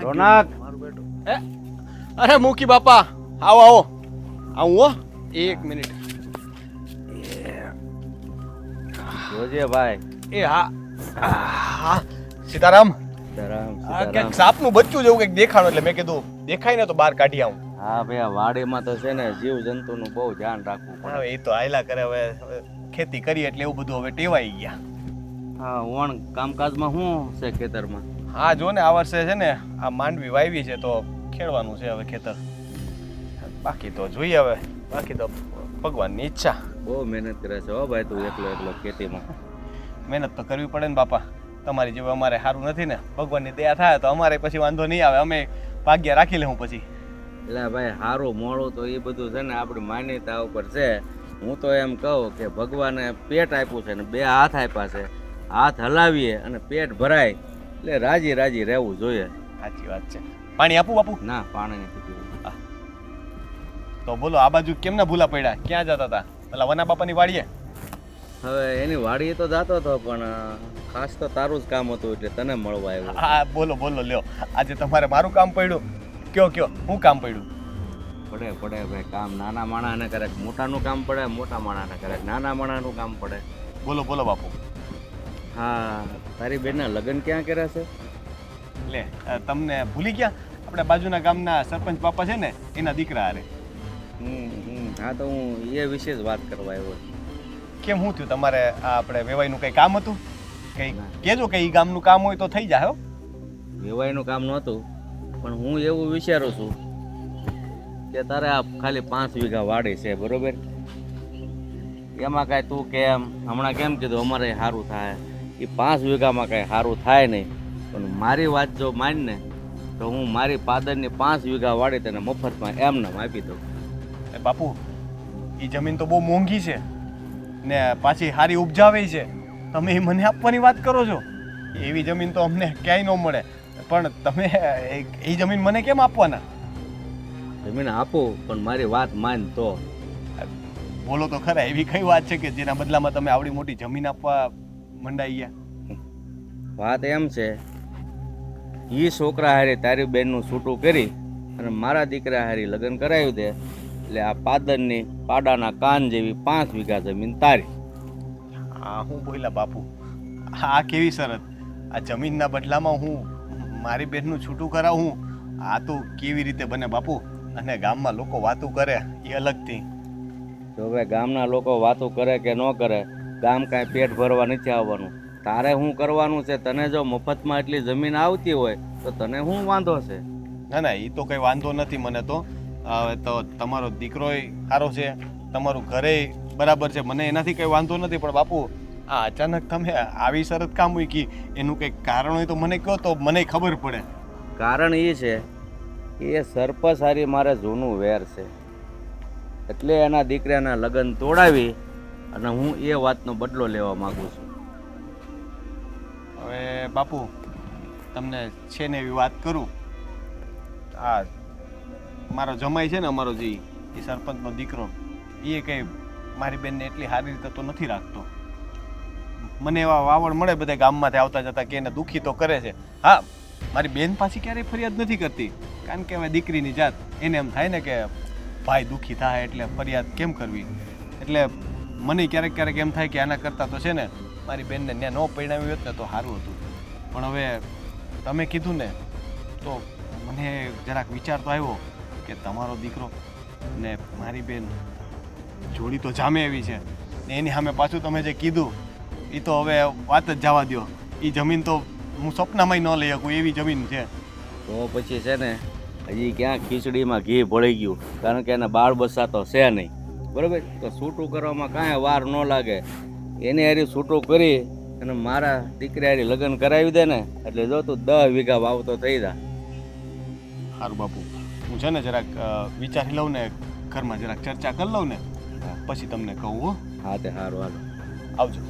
રોનક મારું બેટું અરે મૂકી બાપા આવો આવો આવું હો 1 મિનિટ જોજે ભાઈ. એ હા હા સીતારામ સીતારામ આ સીતારામ. ક્યાંક સાપનું બચ્ચું જેવું કંઈક દેખાણું એટલે મેં કીધું દેખાય ને તો બહાર કાઢી આવું. હા ભાઈ, આ વાડીમાં તો છે ને જીવ જંતુનું બહુ ધ્યાન રાખવું હવે પડે. એ તો આયલા કરે હવે ખેતી કરી એટલે એવું બધું હવે ટેવાઈ ગયા. હા, વણ કામકાજમાં શું છે ખેતરમાં? હા જો ને આ વર્ષે છે ને આ માંડવી વાવી છે તો ખેડવાનું છે હવે ખેતર. બાકી તો જોઈએ હવે, બાકી તો ભગવાનની ઈચ્છા. બહુ મહેનત કરે છે હો ભાઈ તું એકલો એકલો ખેતીમાં. મહેનત તો કરવી પડે ને બાપા, તમારી જેવું અમારે સારું નથી ને. ભગવાનની દયા થાય તો અમારે પછી વાંધો નહીં આવે, અમે ભાગ્ય રાખી લેવું પછી. એટલે ભાઈ સારું મોડું તો એ બધું છે ને આપણી માન્યતા ઉપર છે. હું તો એમ કહું કે ભગવાને પેટ આપ્યું છે ને 2 હાથ આપ્યા છે. હાથ હલાવીએ અને પેટ ભરાય એટલે રાજી રાજી રહેવું જોઈએ. સાચી વાત છે. પાણી આપું બાપુ? ના, પાણી નથી પીવું. તો બોલો આ બાજુ કેમ ના ભૂલા પડ્યા? ક્યાં જતા હતા? પેલા વના બાપાની વાડીએ? હવે એની વાડીએ તો જતો હતો પણ ખાસ તો તારું જ કામ હતું એટલે તને મળવા આવ્યો. હા બોલો બોલો લ્યો, આજે તમારે મારું કામ પડ્યું. કયો હું કામ પડ્યું? પડે ભાઈ કામ. નાના માણસને ક્યારેક મોટાનું કામ પડે, મોટા માણસને ક્યારેક નાના માણસનું કામ પડે. બોલો બોલો બાપુ. હા, તારી બેનના લગ્ન ક્યાં કર્યા છે? લે તમને ભૂલી ગયા? આપણે બાજુના ગામના સરપંચ બાપા છે ને એના દીકરા હારે. હા, તો હું એ વિશે જ વાત કરવા આવ્યો છું. કેમ શું થયું તમારે? આ આપણે વેવાઈનું કંઈ કામ હતું? કંઈ કહેજો કે એ ગામનું કામ હોય તો થઈ જાય હો. વેવાઈનું કામ નહોતું પણ હું એવું વિચારું છું કે તારે આ ખાલી 5 વીઘા વાડી છે બરોબર? એમાં કાંઈ તું કેમ હમણાં કેમ કીધું અમારે સારું થાય, એ 5 વીઘામાં કાંઈ સારું થાય નહીં. પણ મારી વાત જો માન ને તો હું મારી પાદરની 5 વીઘા વાડી તને મફતમાં એમને આપી દઉં. એ બાપુ એ જમીન તો બહુ મોંઘી છે ને પાછી સારી ઉપજાવે છે. તમે એ મને આપવાની વાત કરો છો? એવી જમીન તો અમને ક્યાંય ન મળે. પણ તમે એ જમીન મને કેમ આપવાના? જમીન આપું પણ મારી વાત માન તો. બોલો તો ખરા, એવી કઈ વાત છે કે જેના બદલામાં તમે આવડી મોટી જમીન આપવા મંડાઈ ગયા? વાત એમ છે, એ છોકરા હારે તારી બેનનું છૂટું કરી અને મારા દીકરા હારી લગ્ન કરાવી દે એટલે આ પાદરની પાડાના કાન જેવી 5 વીઘા જમીન તારી. હા હું બોલ્યા બાપુ, આ કેવી શરત? આ જમીનના બદલામાં હું મારી બેનનું છૂટું કરાવું? આ તો કેવી રીતે બને બાપુ? અને ગામમાં લોકો વાતું કરે એ અલગથી. જો હવે ગામના લોકો વાતો કરે કે ન કરે, ગામ કાંઈ પેટ ભરવા નથી આવવાનું. તારે શું કરવાનું છે? તને જો મફતમાં એટલી જમીન આવતી હોય તો તને શું વાંધો છે? ના ના, એ તો કંઈ વાંધો નથી મને તો. હવે તો તમારો દીકરોય સારો છે, તમારું ઘરે બરાબર છે, મને એનાથી કંઈ વાંધો નથી. પણ બાપુ આ અચાનક તમે આવી શરત કામ મૂકી? એનું કંઈક કારણ હોય તો મને કહો તો મને ખબર પડે. કારણ એ છે કે એ સરપંચ હારી મારે જૂનું વેર છે એટલે એના દીકરાના લગ્ન તોડાવી અને હું એ વાતનો બદલો લેવા માંગુ છું. હવે બાપુ તમને છે ને એવી વાત કરું, આ મારો જમાઈ છે ને, અમારો જે એ સરપંચનો દીકરો, એ કંઈ મારી બેનને એટલી સારી રીતે તો નથી રાખતો. મને એવા વાવડ મળે બધા ગામમાંથી આવતા જતા કે એને દુઃખી તો કરે છે. હા, મારી બેન પાછી ક્યારેય ફરિયાદ નથી કરતી, કારણ કે હવે દીકરીની જાત એને એમ થાય ને કે ભાઈ દુઃખી થાય એટલે ફરિયાદ કેમ કરવી. એટલે મને ક્યારેક ક્યારેક એમ થાય કે આના કરતાં તો છે ને મારી બેનને ત્યાં ન પરિણાવી હોત ને તો સારું હતું. પણ હવે તમે કીધું ને તો મને જરાક વિચાર તો આવ્યો કે તમારો દીકરો ને મારી બેન જોડી તો જામે એવી છે ને એની સામે પાછું તમે જે કીધું એ તો હવે વાત જ જવા દો. એ જમીન તો હું સપનામાંય ન લઈ શકું એવી જમીન છે. તો પછી છે ને હજી ક્યાં ખીચડીમાં ઘી ભળી ગયું, કારણ કે એના બાળ બચ્ચા તો છે નહીં બરાબર. તો છૂટું કરવામાં કાંઈ વાર ન લાગે, એને હારી છૂટું કરી અને મારા દીકરા હારી લગ્ન કરાવી દે ને એટલે જો તું 10 વીઘા વાવતો થઈ જા. સારું બાપુ, હું છે ને જરાક વિચારી લઉં ને, ઘરમાં જરાક ચર્ચા કરી લઉં ને પછી તમને કહું હો. હા તે સારું, હાલો આવજો.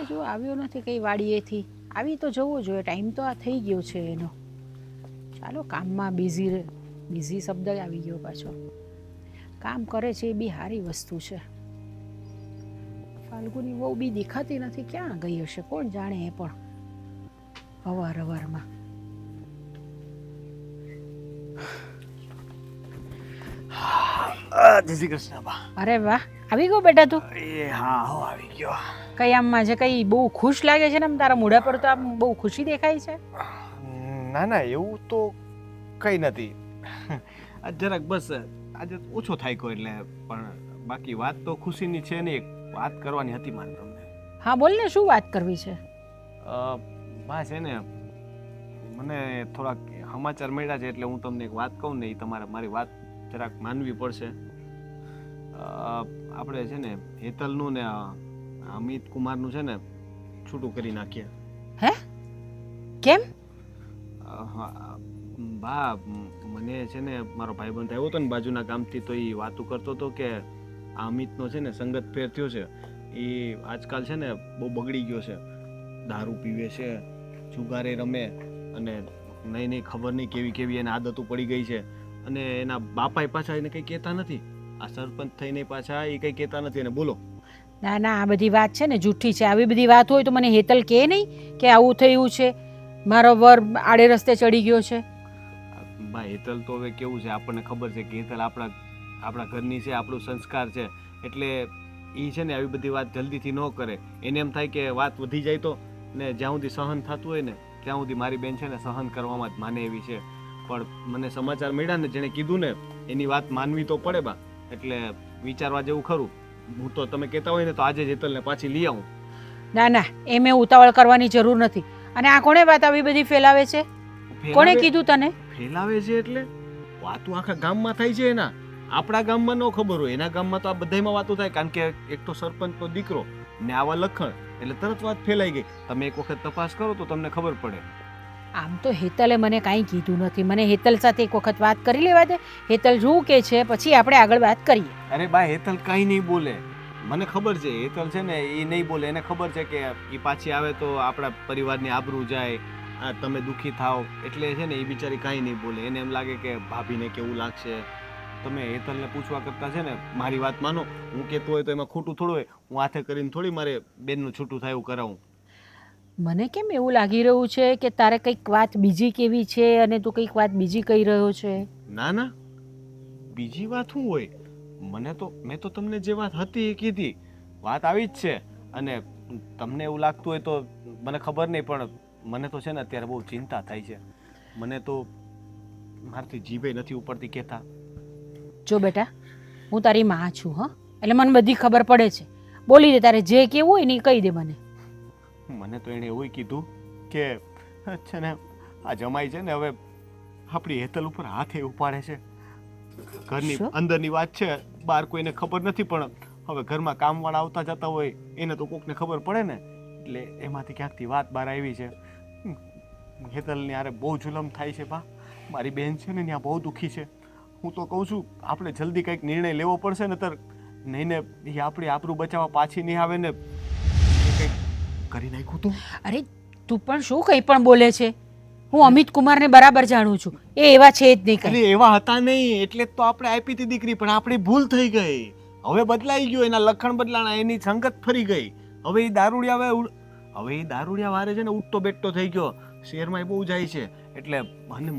જો આવ્યો નથી કઈ વાડીએથી. આવી તો જવો જોઈએ, ટાઈમ તો આ થઈ ગયો છે એનો. ચાલો કામમાં બિઝી બિઝી શબ્દ આવી ગયો પાછો. કામ કરે છે એ બી સારી વસ્તુ છે. ફાલ્ગુની બહુ બી દેખાતી નથી, ક્યાં ગઈ હશે કોણ જાણે. એ પણ અવારનવારમાં જય શ્રી કૃષ્ણ બા. અરે વાહ, આવી ગયો બેટા તું. એ હા હું આવી ગયો. કઈ આમ આજે કઈ બહુ ખુશ લાગે છે ને આમ તારા મોઢા પર તો આમ બહુ ખુશી દેખાય છે. ના ના એવું તો કંઈ નથી. આજ જરાક બસ આજે ઓછો થાય કો એટલે, પણ બાકી વાત તો ખુશીની છે ને. એક વાત કરવાની હતી મારે તમને. હા બોલ ને, શું વાત કરવી છે? બા છે ને, મને થોડાક સમાચાર મળ્યા છે એટલે હું તમને એક વાત કહું ને, એ તમારે મારી વાત જરાક માનવી પડશે. આપણે છે ને હેતલનું ને અમિત કુમારનું છે ને છૂટું કરી નાખીએ. હે? કેમ? બા મને છે ને મારો ભાઈબંધ આવ્યો હતો ને બાજુના ગામથી, તો એ વાતું કરતો હતો કે આ અમિતનો છે ને સંગત ફેર થયો છે. એ આજકાલ છે ને બહુ બગડી ગયો છે, દારૂ પીવે છે, જુગારે રમે, અને નહીં ખબર નહીં કેવી કેવી એને આદતો પડી ગઈ છે. અને એના બાપાએ પાછા એને કંઈ કહેતા નથી. આ સરપંચ થઈને પાછા એ કંઈ કહેતા નથી. અને બોલો. ના ના, આ બધી વાત છે ને જૂઠી છે. આવી બધી વાત હોય તો મને હેતલ કહે નહીં કે આવું થયું છે, મારો વર આડે રસ્તે ચડી ગયો છે. બા હેતલ તો હવે કેવું છે, આપણને ખબર છે કે હેતલ આપણા ઘરની છે, આપણું સંસ્કાર છે. એટલે એ છે ને આવી બધી વાત જલ્દીથી ન કરે. એને એમ થાય કે વાત વધી જાય તો, ને જ્યાં સુધી સહન થતું હોય ને ત્યાં સુધી મારી બેન છે ને સહન કરવામાં જ માને એવી છે. પણ મને સમાચાર મળ્યા ને, જેણે કીધું ને એની વાત માનવી તો પડે બા. એટલે વિચારવા જેવું ખરું. હું તો તમે કહેતા હોય ને તો આજે જ હેતલને પાછી લઈ આવું. ના ના, એમ ઉતાવળ કરવાની જરૂર નથી. અને આ કોણે વાત આવી બધી ફેલાવે છે? કોણે કીધું તને? ફેલાવે છે એટલે વાતો આખા ગામમાં થાય છે. એના આપણા ગામમાં ન ખબર હોય, એના ગામમાં તો આ બધાયમાં વાતો થાય. કારણ કે એક તો સરપંચનો દીકરો ને આવા લખણ, એટલે તરત વાત ફેલાઈ ગઈ. તમે એક વખત તપાસ કરો તો તમને ખબર પડે. આમ તો હેતલે મને કાંઈ કીધું નથી. મને હેતલ સાથે એક વખત વાત કરી લેવા દે. હેતલ શું કે છે પછી આપણે આગળ વાત કરીએ. અરે બા હેતલ કાંઈ નહીં બોલે, મને ખબર છે. હેતલ છે ને એ નહીં બોલે. એને ખબર છે કે એ પાછી આવે તો આપણા પરિવારની આબરૂ જાય, તમે દુઃખી થાવ. એટલે છે ને એ બિચારી કાંઈ નહીં બોલે. એને એમ લાગે કે ભાભીને કેવું લાગશે. તમે હેતલને પૂછવા કરતા છે ને મારી વાત માનો. હું કહેતો હોય તો એમાં ખોટું થોડું હોય. હું હાથે કરીને થોડી મારે બેનનું છૂટું થાય એવું કરાવું. મને કેમ એવું લાગી રહ્યું છે કે તારે કંઈક વાત બીજી કેવી છે અને તું કંઈક વાત બીજી કહી રહ્યો છે. ના ના, બીજી વાત શું હોય? મેં તો તમને જે વાત હતી એ કીધી. વાત આવી જ છે. અને તમને એવું લાગતું હોય તો મને ખબર નહીં, પણ મને તો છે ને અત્યારે બહુ ચિંતા થાય છે. મને તો મારાથી જીભે નથી ઉપડતી કહેતા. જો બેટા, હું તારી માં છું, હા, એટલે મને બધી ખબર પડે છે. બોલી દે, તારે જે કેવું હોય ને એ કહી દે મને. મને તો એણે એવું કીધું કે છે ને આ જમાઈ છે ને હવે આપણી હેતલ ઉપર હાથે ઉપાડે છે. ઘરની અંદરની વાત છે, બહાર કોઈને ખબર નથી, પણ હવે ઘરમાં કામવાળા આવતા જતા હોય એને તો કોકને ખબર પડે ને. એટલે એમાંથી ક્યાંકથી વાત બહાર આવી છે. હેતલની હારે બહુ જુલમ થાય છે બા. મારી બેન છે ને ત્યાં બહુ દુઃખી છે. હું તો કહું છું આપણે જલ્દી કંઈક નિર્ણય લેવો પડશે ને, તર નહીં ને એ આપણી આબરૂ બચાવવા પાછી નહીં આવે ને. કંઈક કરી નાખ્યું તું. અરે તું પણ શું કંઈ પણ બોલે છે? હું અમિત કુમારને બરાબર જાણું છું. એ એવા છે જ નહીં. અરે એવા હતા નહીં, એટલે તો આપણે આપી હતી દીકરી, પણ આપણી ભૂલ થઈ ગઈ. હવે બદલાઈ ગયો, એના લખણ બદલાણા, એની સંગત ફરી ગઈ. હવે એ દારૂડિયા વારે છે ને ઉઠતો બેઠતો થઈ ગયો. શહેરમાં બહુ જાય છે. એટલે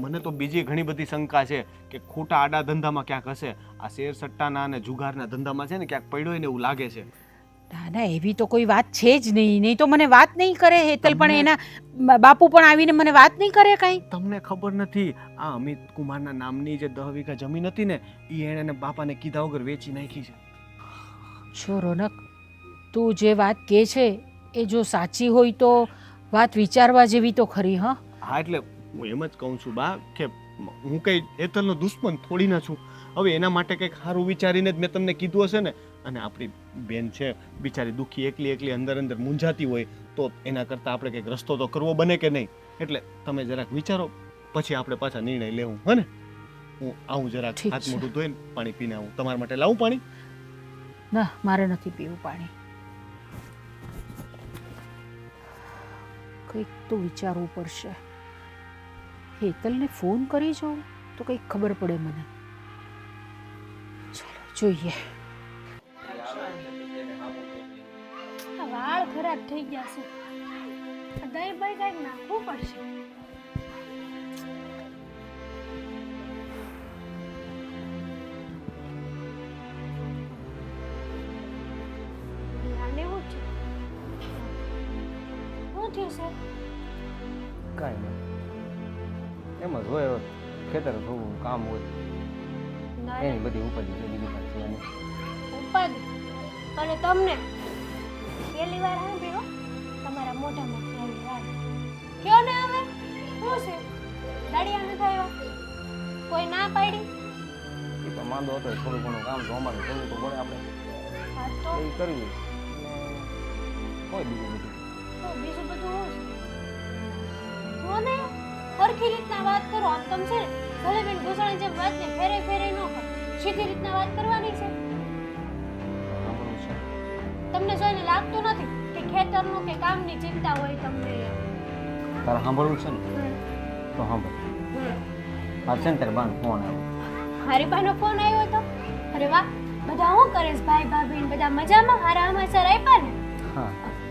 મને તો બીજી ઘણી બધી શંકા છે કે ખોટા આડા ધંધામાં ક્યાંક હશે. આ શેર સટ્ટાના અને જુગારના ધંધામાં છે ને ક્યાંક પડ્યો હોય ને એવું લાગે છે. ના ના, એવી તો કોઈ વાત છે જ નહીં. નહીં તો મને વાત નહીં કરે હેતલ, પણ એના બાપુ પણ આવીને મને વાત નહીં કરે કાંઈ. તમને ખબર નથી, આ અમિત કુમારના નામની જે 10 વીઘા જમીન હતી ને એ એણે બાપાને કીધા વગર વેચી નાખી છે. છો રોનક, તું જે વાત કહે છે એ જો સાચી હોય તો વાત વિચારવા જેવી તો ખરી. હા હા, એટલે હું એમ જ કહું છું બા કે હું કંઈ હેતલનો દુશ્મન થોડી ના છું. હવે એના માટે કંઈક સારું વિચારીને જ મેં તમને કીધું હશે ને. અને આપણી બેન છે બિચારી દુઃખી, એકલી અંદર મૂંઝાતી હોય તો એના કરતાં આપણે કંઈક રસ્તો તો કરવો બને કે નહીં. એટલે તમે જરાક વિચારો, પછી આપણે પાછા નિર્ણય લેવું. હે ને? હું આવું જરાક હાથ મોઢું ધોઈને પાણી પીને આવું. તમારા માટે લાવું પાણી? ના, મારે નથી પીવું પાણી. કંઈક તો વિચારવું પડશે. હેતલને ફોન કરી જોઉં તો કંઈક ખબર પડે મને. ચાલો જોઈએ. આ વાળ ખરાબ થઈ ગયા છે. આ દહીં ભાઈ કંઈક નાખવું પડશે. આને એવું છે. શું થયું છે? કાંઈ નહીં એમ જ હોય હવે. ખેતર થોડું કામ હોય ના એની બધી ઉપાધિ છે બીજું કાંઈ છે નહીં. ઉપાધિ અને તમને પહેલી વાર સાંભળ્યો તમારા મોઢામાંથી આવી વાત. કયો ને હવે શું છે? દાડિયા નથી આવ્યા? કોઈ ના પાડી? એ તો માંદો હતો એ થોડું ઘણું કામ તો અમારે કરવું તો પડે આપણે હા તો એ કરી લઈશ અને કોઈ બીજું બધું તો બીજું બધું શું છે? જો ને સરખી રીતના વાત કરો. આમ તમ છે ને ભલેબેન ઘૂસણી જેમ વાત ને ફેરે ફેરે ન કરો. સીધી રીતના વાત કરવાની છે. સાંભળવું છે. તમને જોઈને લાગતું નથી કે ખેતરનું કે કામની ચિંતા હોય તમને. તારે સાંભળવું છે ને તો સાંભળ આ છે ને તારે બાનો ફોન આવ્યો મારી પાસે ફોન આવ્યો હતો. અરે વાહ, બધા શું કરે છે? ભાઈ ભાભી ને બધા મજામાં? હારા સમાચાર આપ્યા ને? હા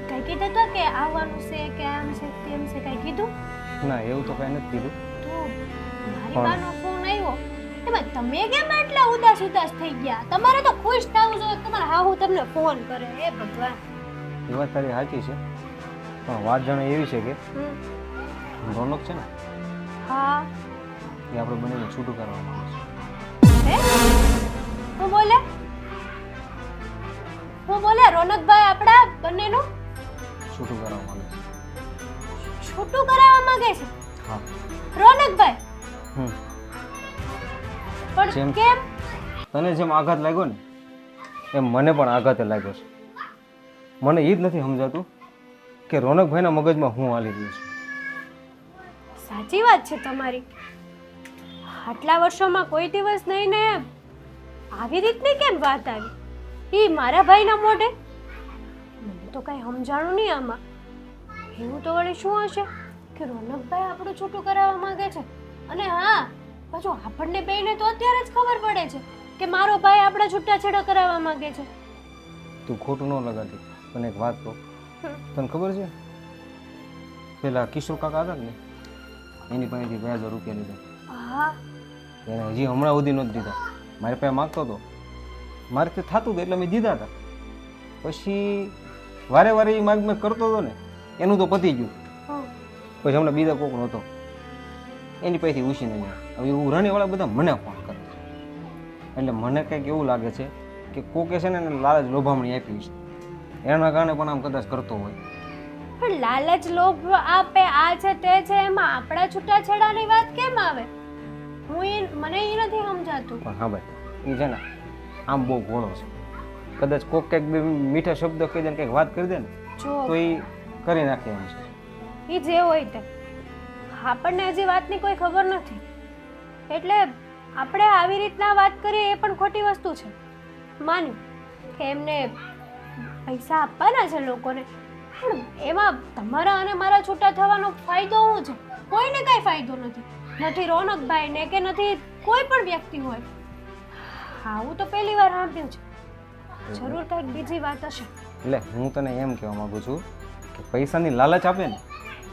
કઈ કીધું તો કે આવવાનું છે કે આમ છે તેમ છે કઈ કીધું? ના એવું તો કાંઈ નથી કીધું તો મારી પાસે ફોન આવ્યો એમાં તમે કેમ એટલા ઉદાસ ઉદાસ થઈ ગયા? તમારે તો ખુશ થવું જોઈએ. તમારા હાહુ તમને ફોન કરે. હે ભગવાન. એ વાત તારી સાચી છે પણ વાત જાણે એવી છે કે હમ. રોનક છે ને હા એ આપણે બંનેને છૂટું કરવા માંગે હે હું બોલે રોનકભાઈ આપણા બંનેનું છે છૂટું કરવા માંગે છે છૂટું કરાવવા માંગે છે? હા રોનકભાઈ હમ પણ જેમ- કેમ? તને જેમ આઘાત લાગ્યો ને એમ મને પણ આઘાત લાગ્યો છે. મને એ જ નથી સમજાતું કે રોનકભાઈના મગજમાં હું હાલી રહ્યું છું. સાચી વાત છે તમારી. આટલા વર્ષોમાં કોઈ દિવસ નહીં ને આવી રીતની કેમ વાત આવી? ઈ મારા ભાઈના મોઢે? મને તો કઈ સમજાણું નહીં આમાં. એવું તો વળી શું હશે કે રોનકભાઈ આપણું છૂટું કરાવવા માંગે છે? અને હા પાછું આપણને બેયને તો અત્યારે જ ખબર પડે છે કે મારો ભાઈ આપણા છૂટાછેડા કરાવવા માંગે છે. તું ખોટું ન લગાતી. તને એક વાત કહું હમ. તને ખબર છે પેલા કિશોર કાકા હતા ને એની પાસેથી 2000 રૂપિયા લીધા. હા એને હજી હમણાં સુધી નથી દીધા. મારી પાસે માગતો હતો મારેથી થતું હતું એટલે મેં દીધા હતા. પછી વારે વારે એ માગ મેં કરતો હતો ને એનું તો પતી ગયું. હમ. પછી હમણાં બીજા કોકનો હતો એની પાસેથી ઉછીને ગયા. હવે એવું રણીવાળા બધા મને ફોન કરે એટલે મને કંઈક એવું લાગે છે કે કોકે છે ને એને લાલચ લોભામણી આપી છે એના કારણે પણ આમ કદાચ કરતો હોય. પણ લાલચ લોભ આપે આ છે તે છે એમાં આપણા છૂટાછેડાની વાત કેમ આવે? મને એ નથી સમજાતું. પણ હા ભાઈ એ છે ને આમ બહુ ભોળો છે. કદાચ કોક કંઈક બે મીઠા શબ્દો કહી દે ને કંઈક વાત કરી દે ને જો તો એ કરી નાખે એમ છે. એ જે હોય તે આપણને હજી વાતની કોઈ ખબર નથી એટલે આપણે આવી રીતના વાત કરીએ એ પણ ખોટી વસ્તુ છે. માન્યું કે એમને પૈસા આપવાના છે લોકોને પણ એમાં તમારા અને મારા છૂટા થવાનો ફાયદો શું છે? કોઈને કાંઈ ફાયદો નથી. નથી રોનકભાઈને કે નથી કોઈ પણ વ્યક્તિ હોય. હા હું તો પહેલી વાર સાંભળ્યું છે. જરૂર કંઈક બીજી વાત હશે. એટલે હું તને એમ કહેવા માંગુ છું કે પૈસાની લાલચ આપે ને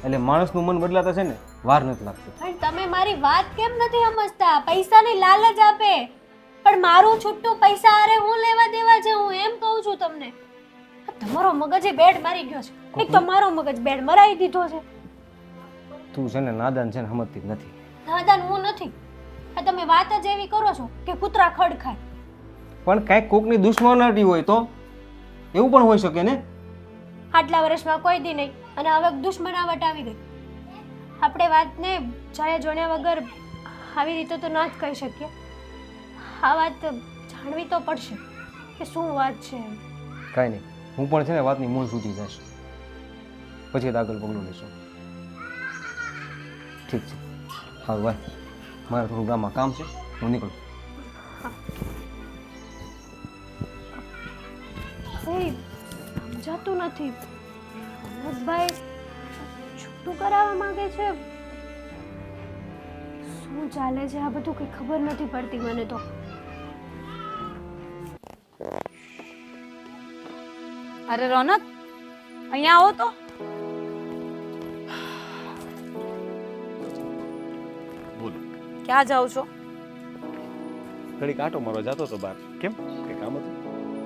એટલે માણસનું મન બદલાતા છે ને વાર નથી લાગતી. પણ તમે મારી વાત કેમ નથી સમજતા? પૈસાની લાલચ આપે પણ મારું છૂટું પૈસા અરે હું લેવા દેવા છે? હું એમ કહું છું તમને. આ તમારો મગજ એ બેડ મારી ગયો છે. એક તો મારો મગજ બેડ મરાવી દીધો છે. તું છે ને નાદાન છે ને સમજતી જ નથી. નાદાન હું નથી. આ તમે વાત જ એવી કરો છો કે કૂતરા ખડ ખાય. પણ કાંઈક કોકની દુશ્મનાટી હોય તો એવું પણ હોઈ શકે ને. આટલા વર્ષમાં કોઈ દી નહીં અને હવે દુશ્મનાવટ આવી ગઈ. આપણે વાતને જાયા જોણ્યા વગર આવી રીતે તો ના જ કહી શકીએ. આ વાત જાણવી તો પડશે કે શું વાત છે. કાંઈ નહીં હું પણ છે ને વાતની મૂળ સુધી જઈશ પછી જ આગળ પગલું લઈશું. ઠીક છે હા ભાઈ મારે થોડું ગામમાં કામ છે હું નીકળું. કંઈ સમજાતું નથી. રમતભાઈ છૂટું કરાવવા માંગે છે શું ચાલે છે આ બધું કંઈ ખબર નથી પડતી મને તો. અરે રોનક, અહીંયા આવો તો. બોલો. ક્યાં જાઓ છો? ઘડીક આટો મારવા જતો તો બહાર. કેમ, કઈ કામ હતું?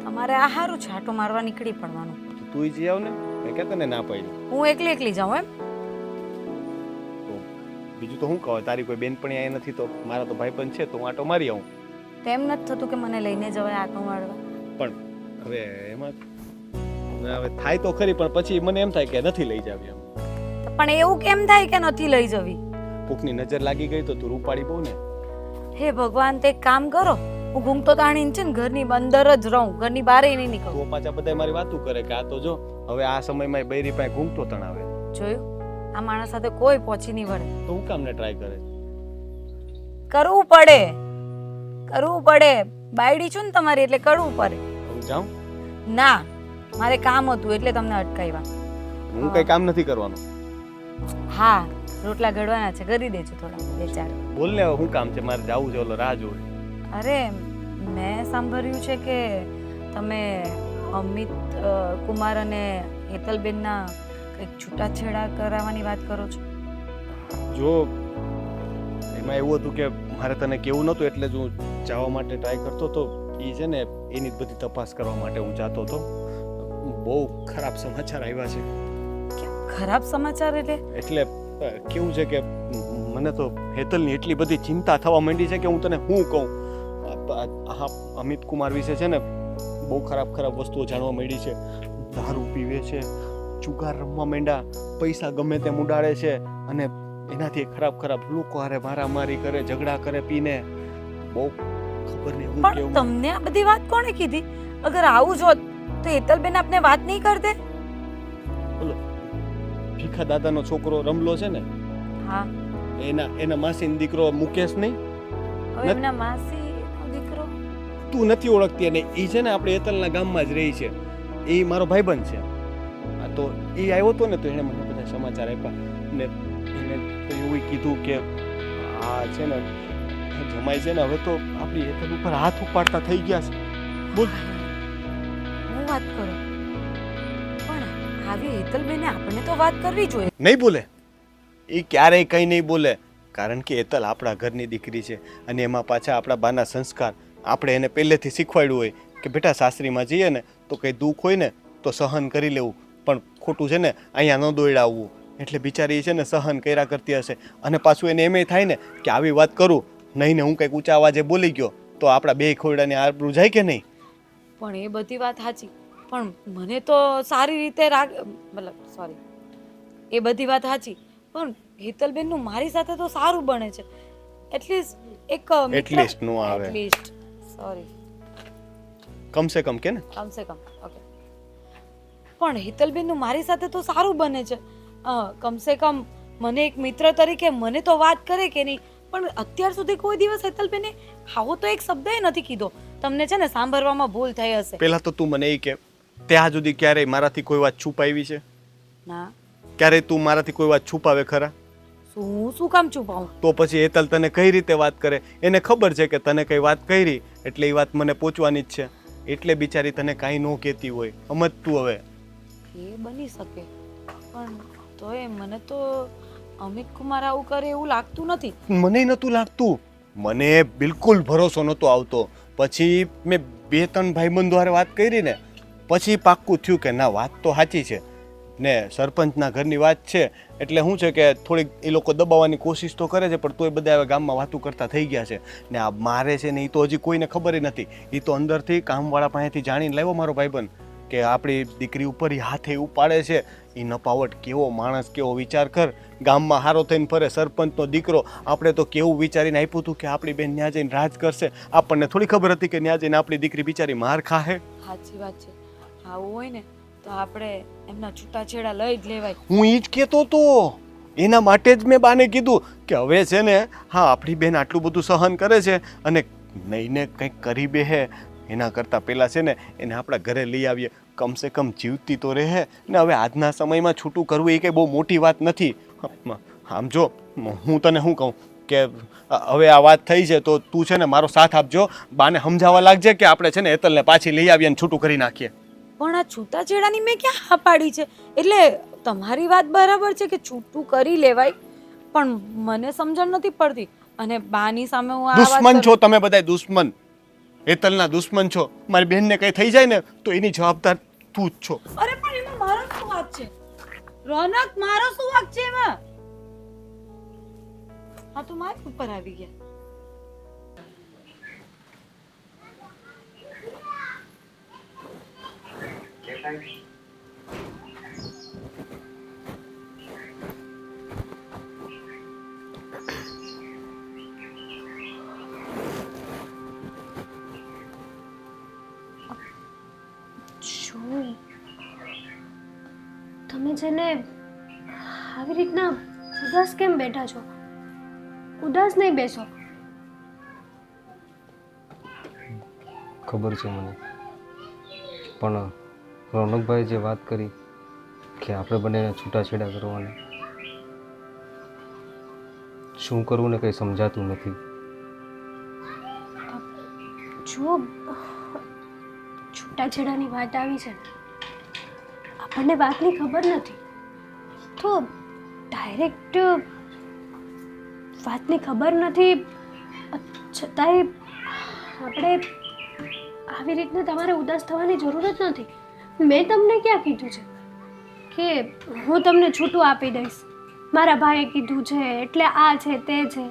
તમારે આ સારું છે, આટો મારવા નીકળી પડવાનું. તો તું જઈ આવ ને, મેં ક્યાં તને ના પાડી? હું એકલી એકલી જાઉં એમ? તો બીજું તો શું કહો, તારી કોઈ બેનપણી અહીંયા નથી તો મારા તો ભાઈબંધ છે તો હું આટો મારી આવું. તેમ નથી થતું કે મને લઈને જવાય આટો મારવા? પણ હવે એમાં હવે થાય તો ખરી, પણ પછી મને એમ થાય કે નથી લઈ જાવી એમ. પણ એવું કેમ થાય કે નથી લઈ જવી? કોકની નજર લાગી ગઈ તો તું રૂપાળી બહુ ને. હે ભગવાન, તે એક કામ કરો, હું ઘૂમતો તાણીને છે ને ઘરની અંદર જ રહું, ઘરની બહાર નહીં નીકળું. તો પાછા બધા મારી વાતું કરે કે આ તો જો હવે આ સમયમાં બૈરી પાસે ઘૂમતો તણાવે. જોયું, આ માણસ સાથે કોઈ પહોંચી નહીં વળે. તો હું કામને ટ્રાય કરે? કરવું પડે, કરવું પડે. બાયડી છું ને તમારી એટલે કરવું પડે. હું જાઉં? ના, મારે કામ હતું એટલે તમને અટકાવ્યા. હું કઈ કામ નથી કરવાનું. હા, રોટલા ઘડવાના છે, કરી દેજો થોડા બે ચાર. બોલ ને, હવે શું કામ છે? મારે જાવું છે, ઓલો રાહ જોવે. અરે, મેં સાંભળ્યું છે કે તમે અમિત કુમાર અને હેતલબેનના કંઈક છૂટાછેડા કરાવવાની વાત કરો છો. જો એમાં એવું હતું કે મારે તને કેવું નહોતું એટલે જ હું જવા માટે ટ્રાય કરતો હતો. એ છે ને એની જ બધી તપાસ કરવા માટે હું જાતો હતો. બહુ ખરાબ સમાચાર આવ્યા છે. ખરાબ સમાચાર એટલે કેવું છે કે મને તો હેતલની એટલી બધી ચિંતા થવા માંડી છે કે હું તને શું કહું. આ અમિત કુમાર વિશે છે ને બહુ ખરાબ ખરાબ વસ્તુઓ જાણવા માંડી છે. દારૂ પીવે છે, જુગાર રમવા માંડ્યા, પૈસા ગમે તેમ ઉડાડે છે અને એનાથી ખરાબ ખરાબ લોકો હારે મારામારી કરે, ઝઘડા કરે પીને. બહુ ખબર નહીં હું પણ કેવું. તમને આ બધી વાત કોણે કીધી? અગર આવું જ હોત તો હેતલબેન આપને વાત નહીં કરતે. બોલો, ભીખા દાદાનો છોકરો રમલો છે ને, હા, એના માસીનો દીકરો મુકેશ નહીં? હવે એમના માસીનો દીકરો. તું નથી ઓળખતી અને એ છે ને આપણે હેતલના ગામમાં જ રહી છે. એ મારો ભાઈબંધ છે. આ તો એ આવ્યો હતો ને તો એણે મને બધા સમાચાર આપ્યા ને એણે તો એવું કીધું કે આ છે ને જમાઈ છે ને હવે તો આપણી હેતલ ઉપર હાથ ઉપાડતા થઈ ગયા છે. બોલ. હું વાત કરું, પણ આવી હેતલબેને આપણને તો વાત કરવી જોઈએ. નહીં બોલે, એ ક્યારેય કંઈ નહીં બોલે, કારણ કે હેતલ આપણા ઘરની દીકરી છે અને એમાં પાછા આપણા બાના સંસ્કાર આપણે એને પહેલેથી શીખવાડ્યું હોય કે બેટા સાસરીમાં જઈએ ને તો કંઈ દુઃખ હોય ને તો સહન કરી લેવું, પણ ખોટું છે ને અહીંયા ન દોડાવવું. એટલે બિચારી છે ને સહન કર્યા કરતી હશે અને પાછું એને એમ થાય ને કે આવી વાત કરું નહીં ને હું કંઈક ઊંચા અવાજે બોલી ગયો તો આપણા બે ખોરડાની આબરૂ જાય કે નહીં. પણ એ બધી વાત સાચી, પણ મને તો સારી રીતે મતલબ સોરી, એ બધી વાત સાચી, પણ હેતલબેનનું મારી સાથે તો સારું બને છે. એટલીસ્ટ એક એટલીસ્ટ નો આવે, એટલીસ્ટ સોરી, કમસે કમ કે ને, કમસે કમ ઓકે. પણ હેતલબેનનું મારી સાથે તો સારું બને છે. કમસે કમ મને એક મિત્ર તરીકે મને તો વાત કરે કે નહીં, પણ અત્યાર સુધી કોઈ દિવસ હેતલબેને આવો તો એક શબ્દ નથી કીધો. તમને છે ને સાંભળવામાં ભૂલ થઈ હશે. પહેલા તો તું મને એ કે ત્યાં સુધી ક્યારેય મારાથી કોઈ વાત છુપાવી છે? ના. ક્યારેય તું મારાથી કોઈ વાત છુપાવે ખરા? શું કામ છુપાવું? તો પછી હેતલ તને કઈ રીતે વાત કરે? એને ખબર છે કે તને કઈ વાત કરી એટલે એ વાત મને પહોંચવાની જ છે, એટલે બિચારી તને કાંઈ ન કહેતી હોય. સમજ તું હવે. એ બની શકે, પણ તોય મને તો અમિત કુમાર આવું કરે એવું લાગતું નથી. મને નહોતું લાગતું, મને બિલકુલ ભરોસો નહોતો આવતો. પછી મેં 2-3 ભાઈબંધો હારે વાત કરી ને પછી પાક્કું થયું કે ના વાત તો સાચી છે ને સરપંચના ઘરની વાત છે એટલે શું છે કે થોડીક એ લોકો દબાવવાની કોશિશ તો કરે છે, પણ તોય બધા હવે ગામમાં વાતું કરતા થઈ ગયા છે ને આ મારે છે ને એ તો હજી કોઈને ખબર નથી. એ તો અંદરથી કામવાળા પાસેથી જાણીને લાવ્યો મારો ભાઈબંધ કે આપણી દીકરી ઉપર એ હાથે ઉપાડે છે. એ નપાવટ કેવો માણસ, કેવો વિચાર કર, ગામમાં હારો થઈને ફરે, સરપંચનો દીકરો. આપણે તો કેવું વિચારીને આપ્યું હતું કે આપણી બેન ન્યા જઈને રાજ કરશે. આપણને થોડી ખબર હતી કે ન્યા જઈને આપણી દીકરી બિચારી માર ખાહે. સાચી વાત છે. આવું હોય ને તો આપણે એમના છૂટાછેડા લઈ જ લેવાય. હું ઈ જ કહેતો હતો, એના માટે જ મેં બાને કીધું કે હવે છે ને હા આપણી બેન આટલું બધું સહન કરે છે અને નહીં ને કંઈક કરી બેહે એના કરતાં પહેલાં છે ને એને આપણા ઘરે લઈ આવીએ, કમસે કમ જીવતી તો રહે ને. હવે આજના સમયમાં છૂટું કરવું એ કંઈ બહુ મોટી વાત નથી. આમ જો હું તને શું કહું, કે હવે આ વાત થઈ છે તો તું છે ને મારો સાથ આપજો, બાને સમજાવવા લાગજે કે આપણે છે ને હેતલને પાછી લઈ આવીએ અને છૂટું કરી નાખીએ. પણ આ છૂટાછેડાની મેં ક્યાં હા પાડી છે? એટલે તમારી વાત બરાબર છે કે છૂટું કરી લેવાય, પણ મને સમજણ નથી પડતી. અને બાની સામે હું આ વાત દુશ્મન છો કરું- તમે બધા, દુશ્મન. હેતલના દુશ્મન છો. મારી બહેનને કંઈ થઈ જાય ને તો એની જવાબદાર તું જ છો. અરે પણ એમાં મારો શું વાંક છે? રોનક, મારો શું વાંક છે એમાં? હા તો મારી ઉપર આવી ગયા. શું તમે છે ને આવી રીતના ઉદાસ કેમ બેઠા છો? ઉદાસ નહીં બેસો. ખબર છે મને, પણ રોનકભાઈ જે વાત કરી કે આપણે બંનેને છૂટાછેડા કરવાના, શું કરવું ને કંઈ સમજાતું નથી. જો છૂટાછેડાની વાત આવી છે ને, આપણને વાતની ખબર નથી તો ડાયરેક્ટ વાતની ખબર નથી છતાંય આપણે આવી રીતના તમારે ઉદાસ થવાની જરૂર જ નથી. મેં તમને ક્યાં કીધું છે કે હું તમને છૂટું આપી દઈશ, મારા ભાઈએ કીધું છે એટલે આ છે તે છે.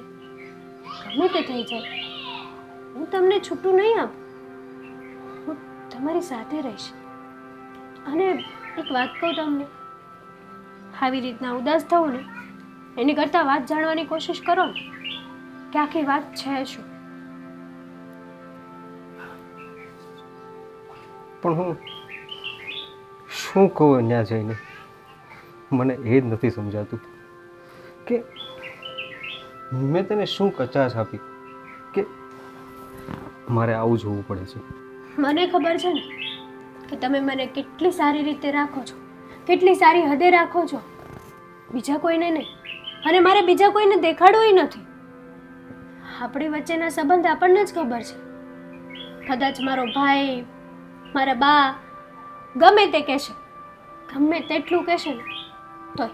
ગમે તે થઈ જાય, હું તમને છૂટું નહીં આપું, હું તમારી સાથે રહીશ. અને એક વાત કહું તમને, આવી રીતના ઉદાસ થવું ને એની કરતાં વાત જાણવાની કોશિશ કરો ને કે આખી વાત છે શું. પણ હું શું કહું ત્યાં જઈને? મને એ જ નથી સમજાતું કે મેં તને શું કચાશ આપી કે મારે આવું જોવું પડે છે. મને ખબર છે ને કે તમે મને કેટલી સારી રીતે રાખો છો, કેટલી સારી હદે રાખો છો, બીજા કોઈને નહીં. અને મારે બીજા કોઈને દેખાડવું નથી. આપણી વચ્ચેના સંબંધ આપણને જ ખબર છે. કદાચ મારો ભાઈ, મારા બા ગમે તે કહેશે, ગમે તેટલું કહેશે ને તોય